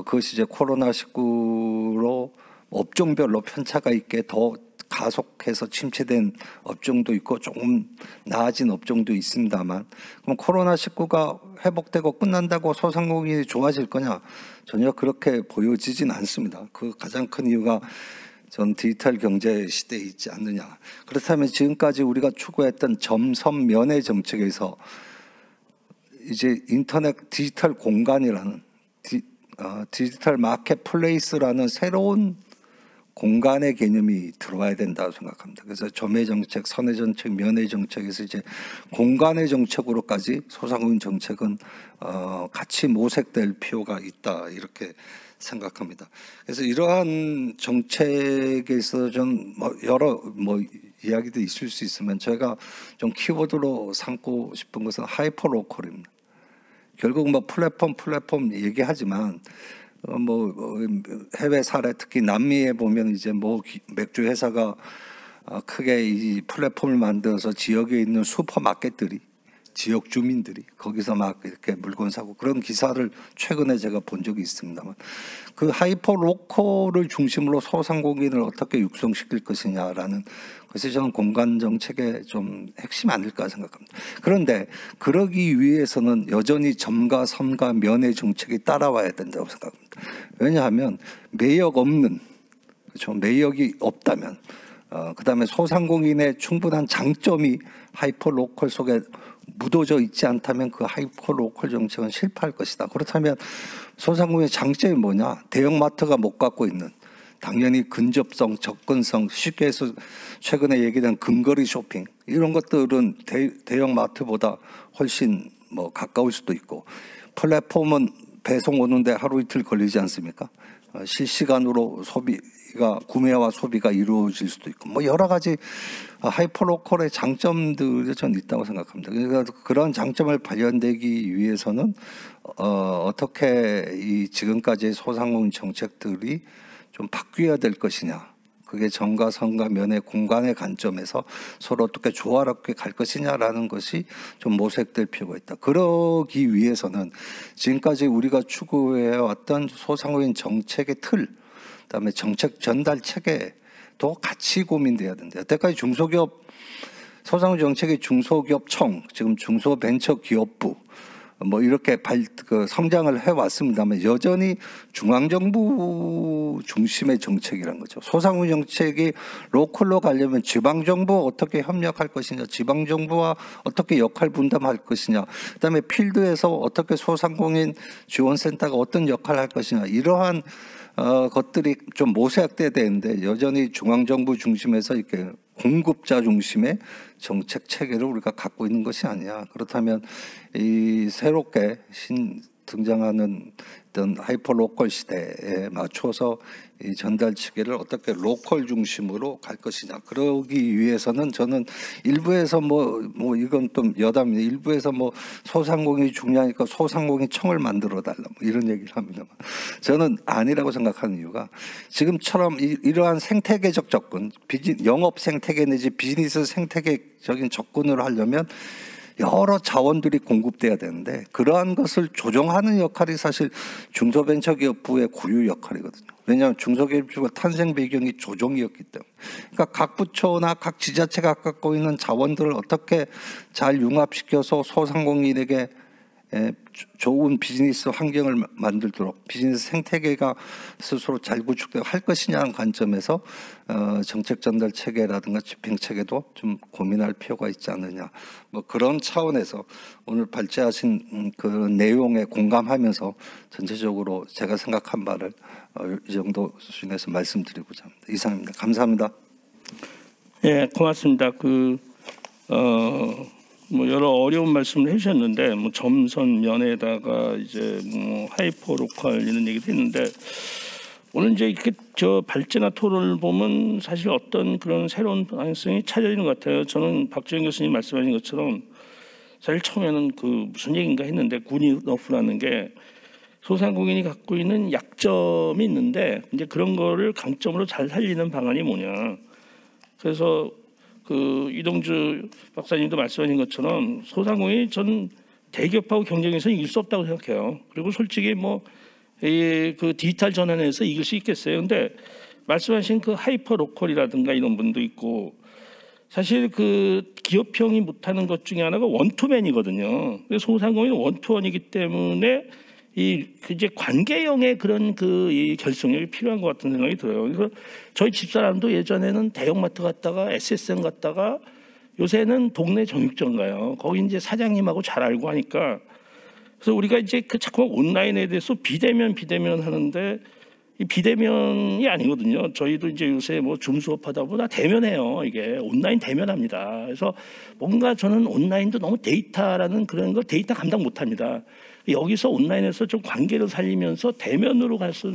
그것이 이제 코로나19로 업종별로 편차가 있게 더 가속해서 침체된 업종도 있고 조금 나아진 업종도 있습니다만, 그럼 코로나19가 회복되고 끝난다고 소상공인이 좋아질 거냐? 전혀 그렇게 보여지진 않습니다. 그 가장 큰 이유가 전 디지털 경제 시대에 있지 않느냐. 그렇다면 지금까지 우리가 추구했던 점선 면의 정책에서 이제 인터넷 디지털 공간이라는 디지털 마켓플레이스라는 새로운 공간의 개념이 들어와야 된다고 생각합니다. 그래서 점의 정책, 선의 정책, 면의 정책에서 이제 공간의 정책으로까지 소상공인 정책은 같이 모색될 필요가 있다, 이렇게 생각합니다. 그래서 이러한 정책에서 좀 여러 이야기도 있을 수 있으면 제가 좀 키워드로 삼고 싶은 것은 하이퍼 로컬입니다. 결국 플랫폼 얘기하지만 해외 사례, 특히 남미에 보면 이제 맥주 회사가 크게 이 플랫폼을 만들어서 지역에 있는 슈퍼마켓들이, 지역 주민들이 거기서 막 이렇게 물건 사고, 그런 기사를 최근에 제가 본 적이 있습니다만, 그 하이퍼 로컬을 중심으로 소상공인을 어떻게 육성시킬 것이냐라는 것이 저는 공간 정책의 좀 핵심 아닐까 생각합니다. 그런데 그러기 위해서는 여전히 점과 선과 면의 정책이 따라와야 된다고 생각합니다. 왜냐하면 매력 없는, 그렇죠, 매력이 없다면 그다음에 소상공인의 충분한 장점이 하이퍼 로컬 속에 묻어져 있지 않다면 그 하이퍼 로컬 정책은 실패할 것이다. 그렇다면 소상공인의 장점이 뭐냐? 대형마트가 못 갖고 있는, 당연히 근접성, 접근성, 쉽게 해서 최근에 얘기된 근거리 쇼핑, 이런 것들은 대형마트보다 훨씬 가까울 수도 있고, 플랫폼은 배송 오는데 하루 이틀 걸리지 않습니까? 실시간으로 구매와 소비가 이루어질 수도 있고, 여러 가지 하이퍼로컬의 장점들이 저는 있다고 생각합니다. 그러니까 그런 장점을 발현되기 위해서는 어떻게 이 지금까지의 소상공인 정책들이 좀 바뀌어야 될 것이냐, 그게 점과 선과 면의 공간의 관점에서 서로 어떻게 조화롭게 갈 것이냐라는 것이 좀 모색될 필요가 있다. 그러기 위해서는 지금까지 우리가 추구해왔던 소상공인 정책의 틀, 그다음에 정책 전달 체계도 같이 고민돼야 된다. 여태까지 소상공인 정책의 중소기업청, 지금 중소벤처기업부 이렇게 성장을 해왔습니다만, 여전히 중앙정부 중심의 정책이란 거죠. 소상공인 정책이 로컬로 가려면 지방정부와 어떻게 협력할 것이냐, 지방정부와 어떻게 역할 분담할 것이냐, 그다음에 필드에서 어떻게 소상공인 지원센터가 어떤 역할을 할 것이냐, 이러한 것들이 좀 모색돼야 되는데, 여전히 중앙정부 중심에서 이렇게 공급자 중심의 정책 체계를 우리가 갖고 있는 것이 아니야. 그렇다면 이 새롭게 등장하는 어떤 하이퍼 로컬 시대에 맞춰서 이 전달 체계를 어떻게 로컬 중심으로 갈 것이냐. 그러기 위해서는 저는 일부에서 이건 좀 여담인데, 일부에서 소상공인이 중요하니까 소상공인 청을 만들어 달라 이런 얘기를 합니다만, 저는 아니라고 생각하는 이유가, 지금처럼 이러한 생태계적 접근, 영업 생태계 내지 비즈니스 생태계적인 접근을 하려면 여러 자원들이 공급돼야 되는데, 그러한 것을 조정하는 역할이 사실 중소벤처기업부의 고유 역할이거든요. 왜냐하면 중소기업부가 탄생 배경이 조정이었기 때문에. 그러니까 각 부처나 각 지자체가 갖고 있는 자원들을 어떻게 잘 융합시켜서 소상공인에게 좋은 비즈니스 환경을 만들도록, 비즈니스 생태계가 스스로 잘 구축되고 할 것이냐는 관점에서 정책 전달 체계라든가 집행 체계도 좀 고민할 필요가 있지 않느냐. 그런 차원에서 오늘 발제하신 그 내용에 공감하면서 전체적으로 제가 생각한 바를 이 정도 수준에서 말씀드리고자 합니다. 이상입니다. 감사합니다. 예, 고맙습니다. 여러 어려운 말씀을 해주셨는데, 점선 면에다가 이제 하이퍼 로컬 이런 얘기도 했는데, 오늘 이제 이렇게 발제나 토론을 보면 사실 어떤 그런 새로운 방향성이 찾아지는 것 같아요. 저는 박주영 교수님 말씀하신 것처럼 사실 처음에는 무슨 얘기인가 했는데, 굿이너프라는 게 소상공인이 갖고 있는 약점이 있는데 이제 그런 거를 강점으로 잘 살리는 방안이 뭐냐. 그래서 그 이동주 박사님도 말씀하신 것처럼 소상공인이 전 대기업하고 경쟁해서 이길 수 없다고 생각해요. 그리고 솔직히 뭐 그 디지털 전환에서 이길 수 있겠어요. 근데 말씀하신 그 하이퍼 로컬이라든가 이런 분도 있고 사실 그 기업형이 못하는 것 중에 하나가 원투맨이거든요. 그래서 소상공인은 원투원이기 때문에 이 이제 관계형의 그런 그 이 결속력이 필요한 것 같은 생각이 들어요. 그래서 저희 집사람도 예전에는 대형마트 갔다가 SSM 갔다가 요새는 동네 정육점 가요. 거기 이제 사장님하고 잘 알고 하니까 그래서 우리가 이제 그 자꾸 온라인에 대해서 비대면 하는데 이 비대면이 아니거든요. 저희도 이제 요새 뭐 줌 수업하다 보다 대면해요. 이게 온라인 대면합니다. 그래서 뭔가 저는 온라인도 너무 데이터라는 그런 걸 데이터 감당 못합니다. 여기서 온라인에서 좀 관계를 살리면서 대면으로 가서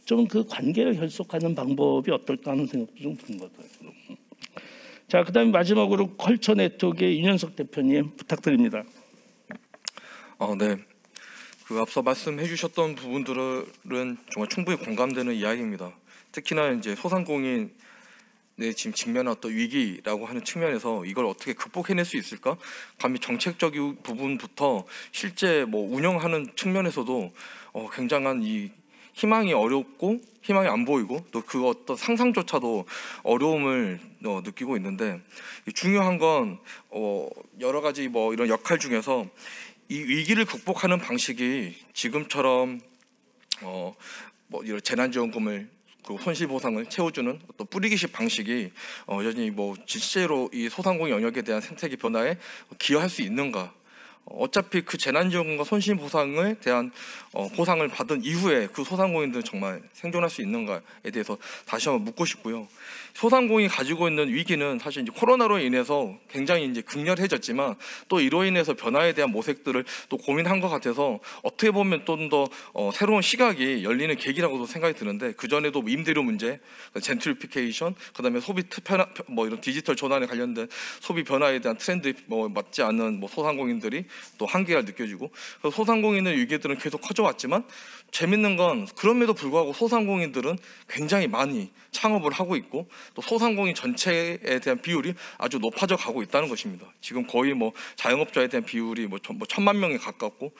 좀 그 관계를 결속하는 방법이 어떨까 하는 생각도 좀 드는 것 같아요. 자, 그다음에 마지막으로 컬처 네트워크의 윤현석 대표님 부탁드립니다. 네. 그 앞서 말씀해 주셨던 부분들은 정말 충분히 공감되는 이야기입니다. 특히나 이제 소상공인의 지금 직면한 어떤 위기라고 하는 측면에서 이걸 어떻게 극복해낼 수 있을까? 감히 정책적인 부분부터 실제 뭐 운영하는 측면에서도 굉장한 이 희망이 어렵고 희망이 안 보이고 또 그 어떤 상상조차도 어려움을 느끼고 있는데 중요한 건 여러 가지 뭐 이런 역할 중에서 이 위기를 극복하는 방식이 지금처럼 뭐 이런 재난지원금을 그 손실보상을 채워주는 어떤 뿌리기식 방식이 여전히 뭐 실제로 이 소상공인 영역에 대한 생태계 변화에 기여할 수 있는가? 어차피 그 재난지원금과 손실보상에 대한 보상을 받은 이후에 그 소상공인들은 정말 생존할 수 있는가에 대해서 다시 한번 묻고 싶고요. 소상공인이 가지고 있는 위기는 사실 이제 코로나로 인해서 굉장히 이제 극렬해졌지만 또 이로 인해서 변화에 대한 모색들을 또 고민한 것 같아서 어떻게 보면 좀 더 새로운 시각이 열리는 계기라고도 생각이 드는데 그 전에도 임대료 문제, 젠트리피케이션, 그다음에 소비 특별 뭐 이런 디지털 전환에 관련된 소비 변화에 대한 트렌드에 뭐 맞지 않는 뭐 소상공인들이 또 한계가 느껴지고 소상공인의 위기들은 계속 커져왔지만 재밌는 건 그럼에도 불구하고 소상공인들은 굉장히 많이 창업을 하고 있고 또 소상공인 전체에 대한 비율이 아주 높아져 가고 있다는 것입니다. 지금 거의 뭐 자영업자에 대한 비율이 뭐 1,000만 명에 가깝고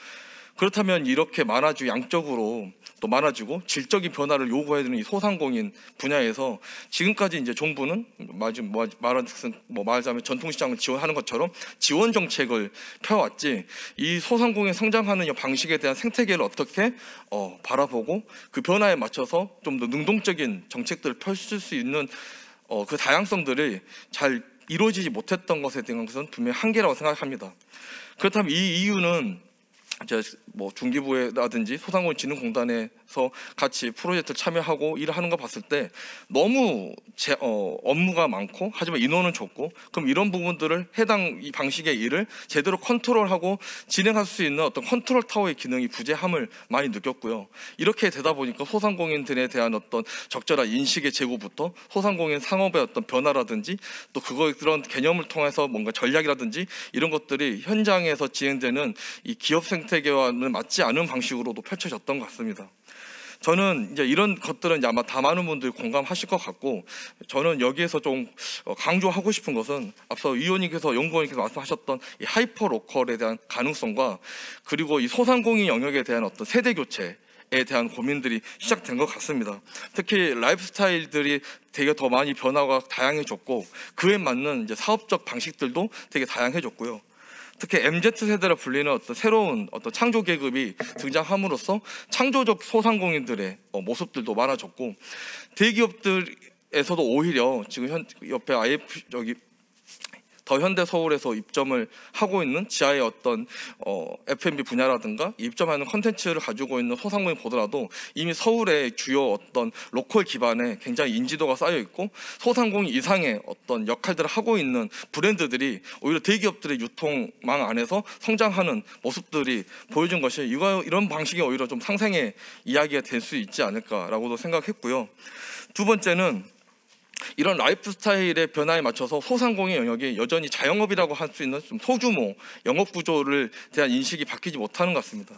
그렇다면 이렇게 많아지고 양적으로 또 많아지고 질적인 변화를 요구해야 되는 이 소상공인 분야에서 지금까지 이제 정부는 말하자면 전통시장을 지원하는 것처럼 지원 정책을 펴왔지 이 소상공인 성장하는 방식에 대한 생태계를 어떻게 바라보고 그 변화에 맞춰서 좀 더 능동적인 정책들을 펼칠 수 있는 그 다양성들이 잘 이루어지지 못했던 것에 대한 것은 분명히 한계라고 생각합니다. 그렇다면 이 이유는 이제 뭐 중기부라든지 소상공인진흥공단에서 같이 프로젝트를 참여하고 일을 하는 거 봤을 때 너무 업무가 많고 하지만 인원은 적고 그럼 이런 부분들을 해당 이 방식의 일을 제대로 컨트롤하고 진행할 수 있는 어떤 컨트롤 타워의 기능이 부재함을 많이 느꼈고요. 이렇게 되다 보니까 소상공인들에 대한 어떤 적절한 인식의 제고부터 소상공인 상업의 어떤 변화라든지 또 그런 개념을 통해서 뭔가 전략이라든지 이런 것들이 현장에서 진행되는 이 기업 생태계와는 맞지 않은 방식으로도 펼쳐졌던 것 같습니다. 저는 이제 이런 것들은 아마 다 많은 분들이 공감하실 것 같고 저는 여기에서 좀 강조하고 싶은 것은 앞서 위원님께서 연구원님께서 말씀하셨던 이 하이퍼 로컬에 대한 가능성과 그리고 이 소상공인 영역에 대한 어떤 세대 교체에 대한 고민들이 시작된 것 같습니다. 특히 라이프 스타일들이 되게 더 많이 변화가 다양해졌고 그에 맞는 이제 사업적 방식들도 되게 다양해졌고요. 특히 MZ세대라 불리는 어떤 새로운 어떤 창조 계급이 등장함으로써 창조적 소상공인들의 모습들도 많아졌고 대기업들에서도 오히려 지금 옆에 더 현대 서울에서 입점을 하고 있는 지하의 어떤 F&B 분야라든가 입점하는 컨텐츠를 가지고 있는 소상공인 보더라도 이미 서울의 주요 어떤 로컬 기반에 굉장히 인지도가 쌓여 있고 소상공인 이상의 어떤 역할들을 하고 있는 브랜드들이 오히려 대기업들의 유통망 안에서 성장하는 모습들이 보여준 것이 이런 방식이 오히려 좀 상생의 이야기가 될 수 있지 않을까라고도 생각했고요. 두 번째는 이런 라이프 스타일의 변화에 맞춰서 소상공인 영역이 여전히 자영업이라고 할 수 있는 좀 소규모 영업 구조를 대한 인식이 바뀌지 못하는 것 같습니다.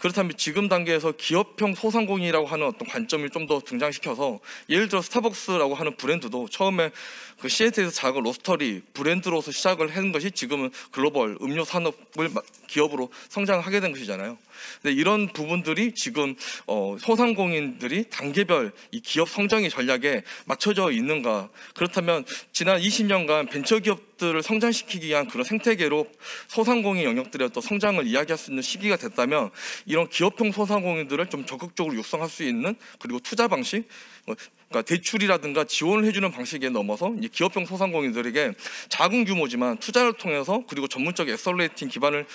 그렇다면 지금 단계에서 기업형 소상공인이라고 하는 어떤 관점을 좀 더 등장시켜서, 예를 들어 스타벅스라고 하는 브랜드도 처음에 그 시애틀에서 작은 로스터리 브랜드로서 시작을 한 것이 지금은 글로벌 음료 산업을 기업으로 성장하게 된 것이잖아요. 근데 이런 부분들이 지금 소상공인들이 단계별 이 기업 성장의 전략에 맞춰져 있는가? 그렇다면 지난 20년간 벤처기업들을 성장시키기 위한 그런 생태계로 소상공인 영역들의 또 성장을 이야기할 수 있는 시기가 됐다면, 이런 기업형 소상공인들을 좀 적극적으로 육성할 수 있는, 그리고 투자 방식, 그러니까 대출이라든가 지원을 해주는 방식에 넘어서 이제 기업형 소상공인들에게 작은 규모지만 투자를 통해서, 그리고 전문적 엑셀러레이팅 기반을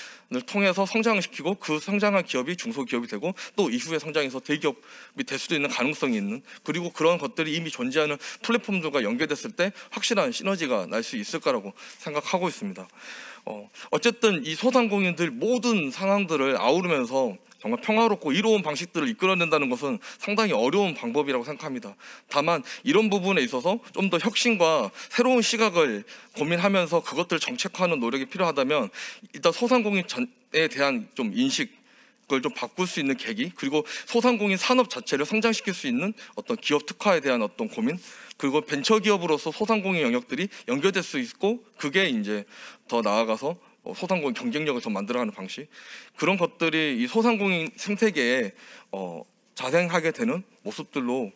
통해서 성장을 시키고, 그 성장한 기업이 중소기업이 되고 또 이후에 성장해서 대기업이 될 수도 있는 가능성이 있는, 그리고 그런 것들이 이미 존재하는 플랫폼들과 연계됐을 때 확실한 시너지가 날 수 있을 거라고 생각하고 있습니다. 어쨌든 이 소상공인들 모든 상황들을 아우르면서 정말 평화롭고 이로운 방식들을 이끌어낸다는 것은 상당히 어려운 방법이라고 생각합니다. 다만 이런 부분에 있어서 좀 더 혁신과 새로운 시각을 고민하면서 그것들을 정책화하는 노력이 필요하다면, 일단 소상공인에 대한 좀 인식 그걸 좀 바꿀 수 있는 계기, 그리고 소상공인 산업 자체를 성장시킬 수 있는 어떤 기업 특화에 대한 어떤 고민, 그리고 벤처기업으로서 소상공인 영역들이 연결될 수 있고, 그게 이제 더 나아가서 소상공인 경쟁력을 더 만들어가는 방식, 그런 것들이 이 소상공인 생태계에 자생하게 되는 모습들로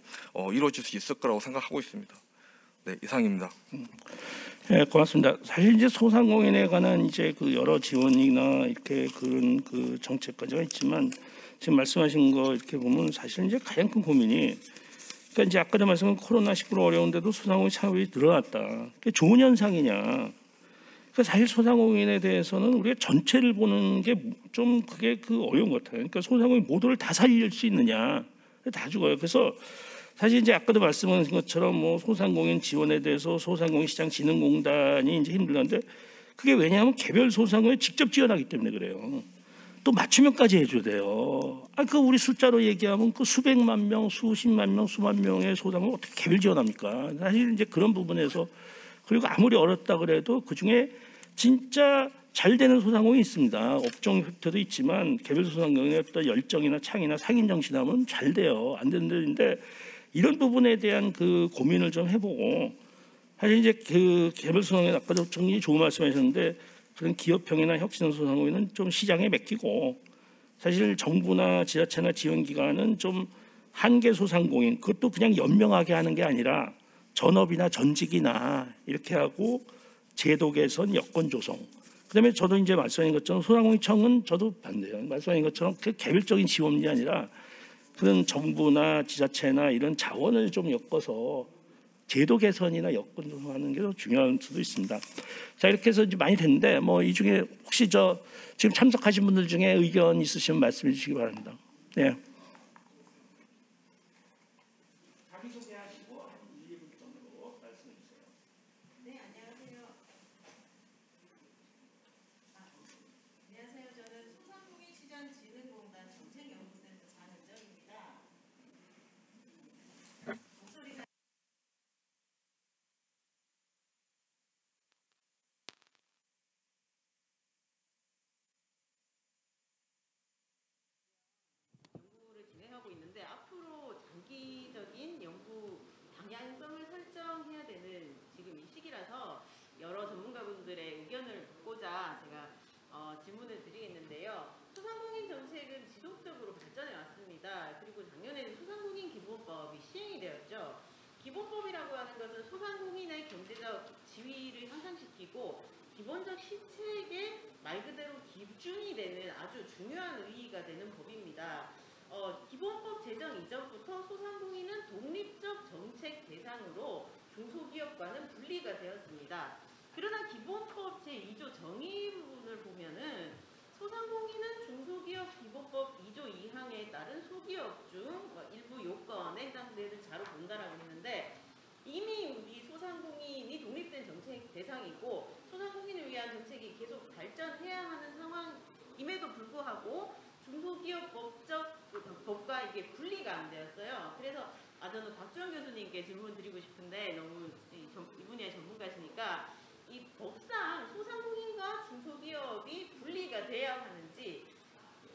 이루어질 수 있을 거라고 생각하고 있습니다. 네, 이상입니다. 네, 고맙습니다. 사실 이제 소상공인에 관한 이제 그 여러 지원이나 이렇게 그런 그 정책 과제가 있지만, 지금 말씀하신 거 이렇게 보면 사실 이제 가장 큰 고민이, 그러니까 이제 아까도 말씀한 코로나19로 어려운데도 소상공인 창업이 늘어났다. 그게 좋은 현상이냐? 그러니까 사실 소상공인에 대해서는 우리가 전체를 보는 게 좀 그게 어려운 것 같아요. 그러니까 소상공인 모두를 다 살릴 수 있느냐? 다 죽어요. 그래서 사실 이제 아까도 말씀하신 것처럼 뭐 소상공인 지원에 대해서 소상공인시장진흥공단이 이제 힘들었는데, 그게 왜냐하면 개별 소상공인에 직접 지원하기 때문에 그래요. 또 맞춤형까지 해줘야 돼요. 그 우리 숫자로 얘기하면 그 수백만 명, 수십만 명, 수만 명의 소상공인 어떻게 개별 지원합니까? 사실 이제 그런 부분에서, 그리고 아무리 어렵다 그래도 그 중에 진짜 잘 되는 소상공인이 있습니다. 업종 획도도 있지만 개별 소상공인의 어떤 열정이나 창의나 상인 정신하면 잘 돼요. 안 되는 데인데, 이런 부분에 대한 그 고민을 좀 해보고, 사실 이제 그 개별 소상공인 아까도 정리 좋은 말씀하셨는데, 그런 기업형이나 혁신 소상공인은 좀 시장에 맡기고, 사실 정부나 지자체나 지원기관은 좀 한계 소상공인, 그것도 그냥 연명하게 하는 게 아니라 전업이나 전직이나 이렇게 하고 제도 개선, 여건 조성. 그다음에 저도 이제 말씀하신 것처럼 소상공인청은 저도 반대해요. 말씀하신 것처럼 그 개별적인 지원이 아니라 그런 정부나 지자체나 이런 자원을 좀 엮어서 제도 개선이나 여건 조성하는 게 더 중요할 수도 있습니다. 자, 이렇게 해서 이제 많이 됐는데, 뭐 이 중에 혹시 지금 참석하신 분들 중에 의견 있으시면 말씀해 주시기 바랍니다. 네. 진행하고 있는데, 앞으로 장기적인 연구 방향성을 설정해야 되는 지금 이 시기라서 여러 전문가분들의 의견을 듣고자 제가 질문을 드리겠는데요. 소상공인 정책은 지속적으로 발전해 왔습니다. 그리고 작년에는 소상공인 기본법이 시행이 되었죠. 기본법이라고 하는 것은 소상공인의 경제적 지위를 향상시키고 기본적 실체의 말 그대로 기준이 되는 아주 중요한 의의가 되는 법입니다. 기본법 제정 이전부터 소상공인은 독립적 정책 대상으로 중소기업과는 분리가 되었습니다. 그러나 기본법 제2조 정의 부분을 보면은 소상공인은 중소기업 기본법 2조 2항에 따른 소기업 중 일부 요건에 해당되는 자로 본다라고 했는데, 이미 우리 소상공인이 독립된 정책 대상이고 소상공인을 위한 정책이 계속 발전해야 하는 상황임에도 불구하고 중소기업 법과 이게 분리가 안 되었어요. 그래서 저는 곽주원 교수님께 질문 드리고 싶은데, 너무 이 분야의 전문가시니까 이 법상 소상공인과 중소기업이 분리가 돼야 하는지,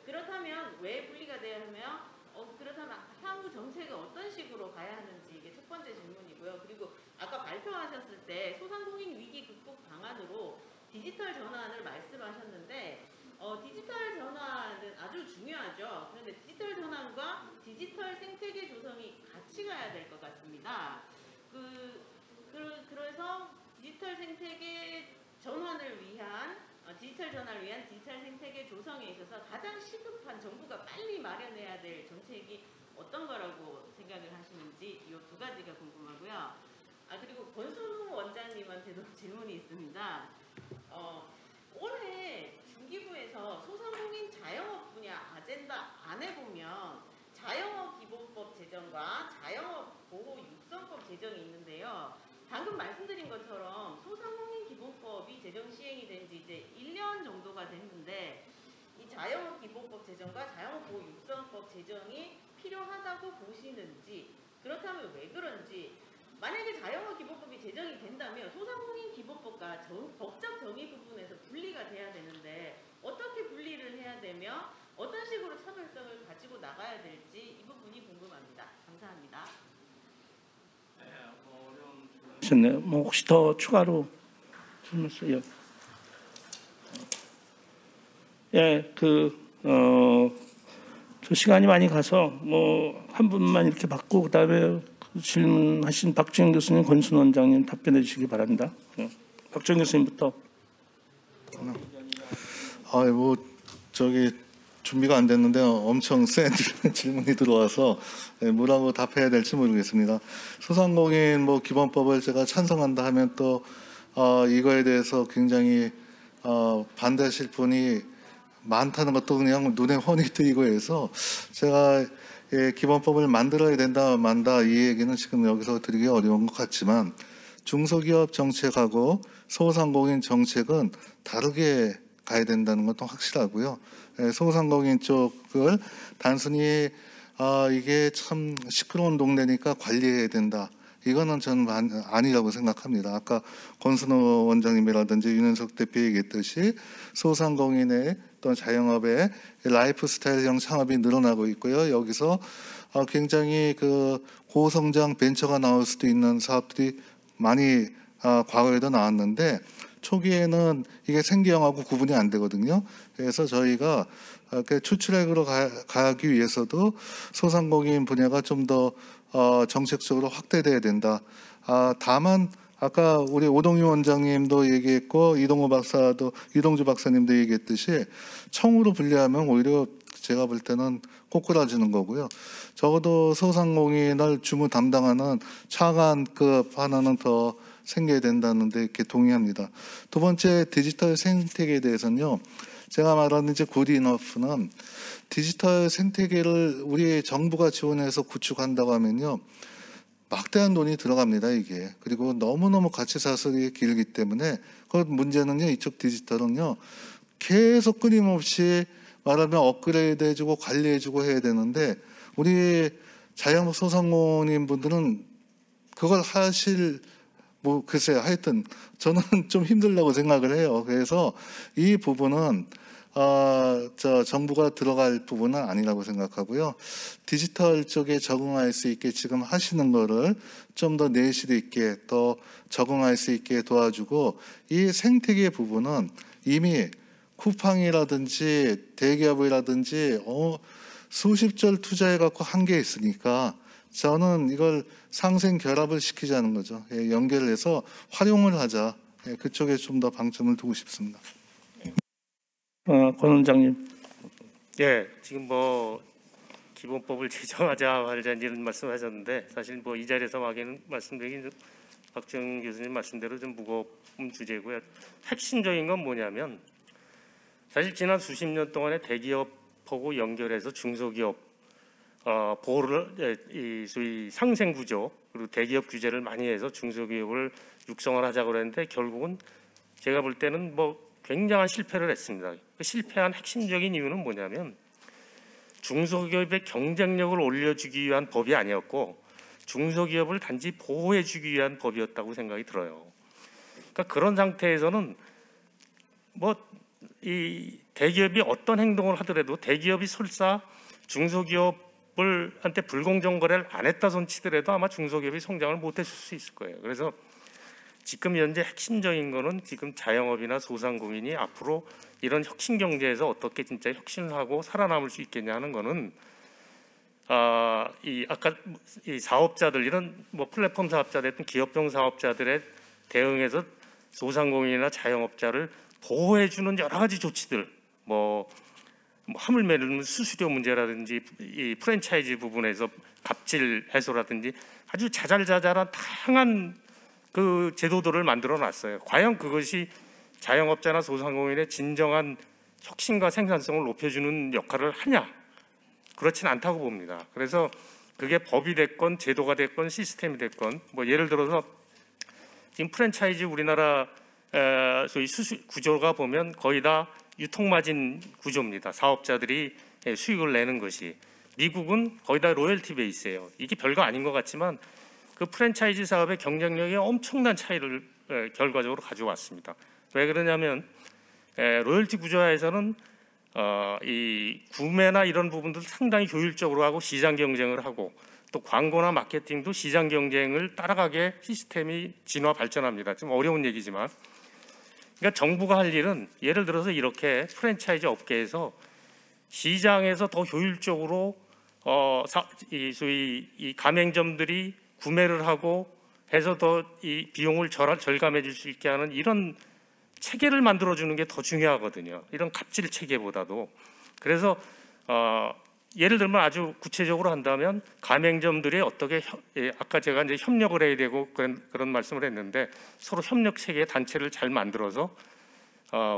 그렇다면 왜 분리가 돼야 하며 그렇다면 향후 정책은 어떤 식으로 가야 하는지 이게 첫 번째 질문이고요. 그리고 아까 발표하셨을 때 소상공인 위기 극복 방안으로 디지털 전환을 말씀하셨는데 디지털 전환은 아주 중요하죠. 그런데 디지털 전환과 디지털 생태계 조성이 같이 가야 될 것 같습니다. 그래서 디지털 생태계 전환을 위한 디지털 생태계 조성에 있어서 가장 시급한 정부가 빨리 마련해야 될 정책이 어떤 거라고 생각을 하시는지 이 두 가지가 궁금하고요. 그리고 권순우 원장님한테도 질문이 있습니다. 올해 중기부에서 소상공인 자영업 분야 아젠다 안에 보면 자영업 기본법 제정과 자영업 보호 육성법 제정이 있는데요. 방금 말씀드린 것처럼 소상공인 기본법이 제정 시행이 된 지 이제 1년 정도가 됐는데 이 자영업 기본법 제정과 자영업 보호 육성법 제정이 필요하다고 보시는지, 그렇다면 왜 그런지, 만약에 자영업 기본법이 제정이 된다면 소상공인 기본법과 법적 정의 부분에서 분리가 돼야 되는데 어떻게 분리를 해야 되며 어떤 식으로 차별성을 가지고 나가야 될지 이 부분이 궁금합니다. 감사합니다. 하셨네요. 뭐 혹시 더 추가로 질문 있어요? 예, 저 시간이 많이 가서 뭐 한 분만 이렇게 받고 그다음에 그 질문하신 박주영 교수님, 권순우 원장님 답변해 주시기 바랍니다. 박주영 교수님부터. 뭐 저기 준비가 안 됐는데 엄청 센 질문이 들어와서 뭐라고 답해야 될지 모르겠습니다. 소상공인 뭐 기본법을 제가 찬성한다 하면 또 이거에 대해서 굉장히 반대하실 분이 많다는 것도 그냥 눈에 훤히 띄고 해서 제가 기본법을 만들어야 된다 만다 이 얘기는 지금 여기서 드리기 어려운 것 같지만 중소기업 정책하고 소상공인 정책은 다르게 가야 된다는 것도 확실하고요. 소상공인 쪽을 단순히 이게 참 시끄러운 동네니까 관리해야 된다. 이거는 저는 아니라고 생각합니다. 아까 권순우 원장님이라든지 윤현석 대표 얘기했듯이 소상공인의 또는 자영업의 라이프 스타일형 창업이 늘어나고 있고요. 여기서 굉장히 그 고성장 벤처가 나올 수도 있는 사업들이 많이 과거에도 나왔는데 초기에는 이게 생계형하고 구분이 안 되거든요. 그래서 저희가 추출액으로 가기 위해서도 소상공인 분야가 좀 더 정책적으로 확대돼야 된다. 다만 아까 우리 오동유 원장님도 얘기했고 이동주 박사님도 얘기했듯이 청으로 분리하면 오히려 제가 볼 때는 꼬꾸라지는 거고요. 적어도 소상공인을 주무 담당하는 차관급 하나는 더 생겨야 된다는 데 이렇게 동의합니다. 두 번째 디지털 생태계에 대해서는요. 제가 말하는 이제 굿이너프는 디지털 생태계를 우리 정부가 지원해서 구축한다고 하면요. 막대한 돈이 들어갑니다, 이게. 그리고 너무너무 가치 사슬이 길기 때문에 그 문제는요. 이쪽 디지털은요. 계속 끊임없이 말하면 업그레이드 해주고 관리해주고 해야 되는데 우리 자영업 소상공인 분들은 그걸 하실 글쎄요. 하여튼 저는 좀 힘들다고 생각을 해요. 그래서 이 부분은 정부가 들어갈 부분은 아니라고 생각하고요. 디지털 쪽에 적응할 수 있게 지금 하시는 거를 좀 더 내실 있게 더 적응할 수 있게 도와주고 이 생태계 부분은 이미 쿠팡이라든지 대기업이라든지 수십절 투자해갖고 한 게 있으니까 저는 이걸 상생 결합을 시키자는 거죠. 연결을 해서 활용을 하자. 그쪽에 좀 더 방점을 두고 싶습니다. 권 원장님. 예, 지금 뭐 기본법을 제정하자 말자 이런 말씀하셨는데 사실 뭐 이 자리에서 말씀드린 박정 교수님 말씀대로 좀 무거운 주제고요. 핵심적인 건 뭐냐면 사실 지난 수십 년 동안에 대기업하고 연결해서 중소기업 보호를 소위 상생 구조 그리고 대기업 규제를 많이 해서 중소기업을 육성을 하자고 그랬는데 결국은 제가 볼 때는 뭐 굉장한 실패를 했습니다. 그 실패한 핵심적인 이유는 뭐냐면 중소기업의 경쟁력을 올려주기 위한 법이 아니었고 중소기업을 단지 보호해주기 위한 법이었다고 생각이 들어요. 그러니까 그런 상태에서는 뭐 이 대기업이 어떤 행동을 하더라도 대기업이 설사 중소기업한테 불공정 거래를 안 했다 손치더라도 아마 중소기업이 성장을 못 했을 수 있을 거예요. 그래서 지금 현재 핵심적인 거는 지금 자영업이나 소상공인이 앞으로 이런 혁신 경제에서 어떻게 진짜 혁신을 하고 살아남을 수 있겠냐 하는 거는 이 아까 이 사업자들 이런 뭐 플랫폼 사업자 됐든 기업형 사업자들의 대응해서 소상공인이나 자영업자를 보호해주는 여러 가지 조치들 뭐 하물며 수수료 문제라든지 이 프랜차이즈 부분에서 갑질 해소라든지 아주 자잘자잘한 다양한 그 제도들을 만들어 놨어요. 과연 그것이 자영업자나 소상공인의 진정한 혁신과 생산성을 높여주는 역할을 하냐? 그렇지는 않다고 봅니다. 그래서 그게 법이 됐건 제도가 됐건 시스템이 됐건 뭐 예를 들어서 지금 프랜차이즈 우리나라 소위 구조가 보면 거의 다 유통마진 구조입니다. 사업자들이 수익을 내는 것이. 미국은 거의 다 로열티 베이스예요. 이게 별거 아닌 것 같지만 그 프랜차이즈 사업의 경쟁력에 엄청난 차이를 결과적으로 가져왔습니다. 왜 그러냐면 로열티 구조화에서는 이 구매나 이런 부분들 상당히 효율적으로 하고 시장 경쟁을 하고 또 광고나 마케팅도 시장 경쟁을 따라가게 시스템이 진화 발전합니다. 좀 어려운 얘기지만 그러니까 정부가 할 일은 예를 들어서 이렇게 프랜차이즈 업계에서 시장에서 더 효율적으로 소위 이 가맹점들이 구매를 하고 해서 더 이 비용을 절감해 줄 수 있게 하는 이런 체계를 만들어 주는 게 더 중요하거든요. 이런 갑질 체계보다도. 그래서 예를 들면 아주 구체적으로 한다면 가맹점들이 어떻게 아까 제가 이제 협력을 해야 되고 그런 말씀을 했는데 서로 협력 체계 단체를 잘 만들어서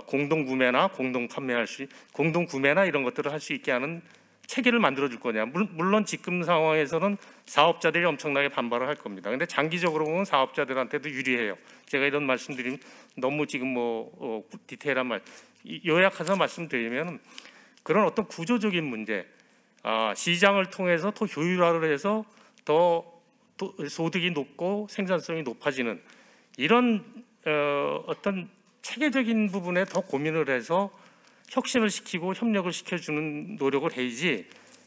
공동 구매나 공동 판매할 수 공동 구매나 이런 것들을 할 수 있게 하는 체계를 만들어 줄 거냐. 물론 지금 상황에서는 사업자들이 엄청나게 반발을 할 겁니다. 근데 장기적으로 보면 사업자들한테도 유리해요. 제가 이런 말씀드리면 너무 지금 뭐 디테일한 말 요약해서 말씀드리면 그런 어떤 구조적인 문제 시장을 통해서 더 효율화를 해서 더 소득이 높고 생산성이 높아지는 이런 어떤 체계적인 부분에 더 고민을 해서 혁신을 시키고 협력을 시켜주는 노력을 해야지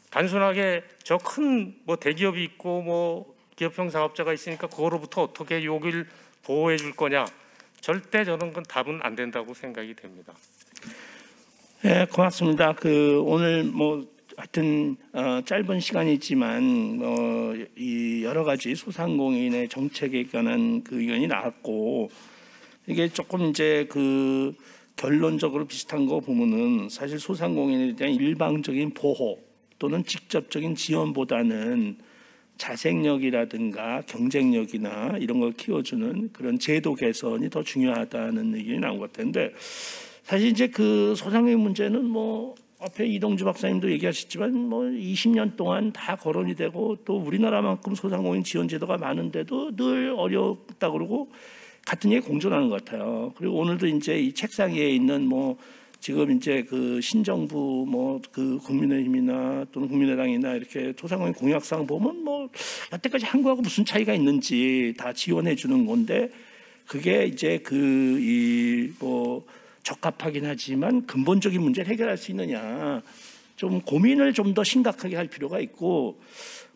단순하게 저 큰 뭐 대기업이 있고 뭐 기업형 사업자가 있으니까 그거로부터 어떻게 여길 보호해 줄 거냐 절대 저는 그건 답은 안 된다고 생각이 됩니다. 네, 고맙습니다. 오늘 뭐 하여튼 짧은 시간이지만 이 여러 가지 소상공인의 정책에 관한 그 의견이 나왔고 이게 조금 이제 결론적으로 비슷한 거 보면은 사실 소상공인에 대한 일방적인 보호 또는 직접적인 지원보다는 자생력이라든가 경쟁력이나 이런 걸 키워주는 그런 제도 개선이 더 중요하다는 의견이 나온 것 같은데 사실 이제 소상공인 문제는 뭐 앞에 이동주 박사님도 얘기하셨지만 뭐 20년 동안 다 거론이 되고 또 우리나라만큼 소상공인 지원 제도가 많은데도 늘 어렵다 그러고 같은 얘기 공존하는 것 같아요. 그리고 오늘도 이제 이 책상 위에 있는 뭐 지금 이제 신정부 국민의힘이나 또는 국민의당이나 이렇게 소상공인 공약상 보면 뭐 여태까지 한 거하고 무슨 차이가 있는지 다 지원해 주는 건데 그게 이제 적합하긴 하지만 근본적인 문제를 해결할 수 있느냐 좀 고민을 좀 더 심각하게 할 필요가 있고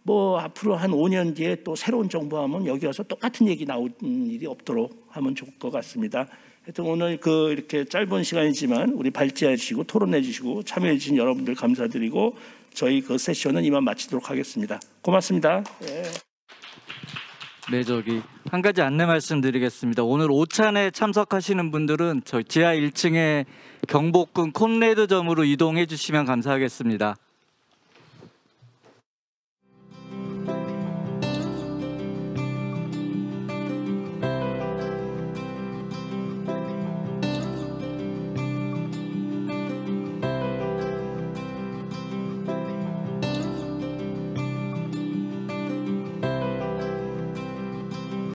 뭐 앞으로 한 5년 뒤에 또 새로운 정부 하면 여기 와서 똑같은 얘기 나올 일이 없도록 하면 좋을 것 같습니다. 하여튼 오늘 이렇게 짧은 시간이지만 우리 발제해 주시고 토론해 주시고 참여해 주신 여러분들 감사드리고 저희 세션은 이만 마치도록 하겠습니다. 고맙습니다. 네, 한 가지 안내 말씀드리겠습니다. 오늘 오찬에 참석하시는 분들은 저희 지하 1층에 경복궁 콘레드점으로 이동해 주시면 감사하겠습니다.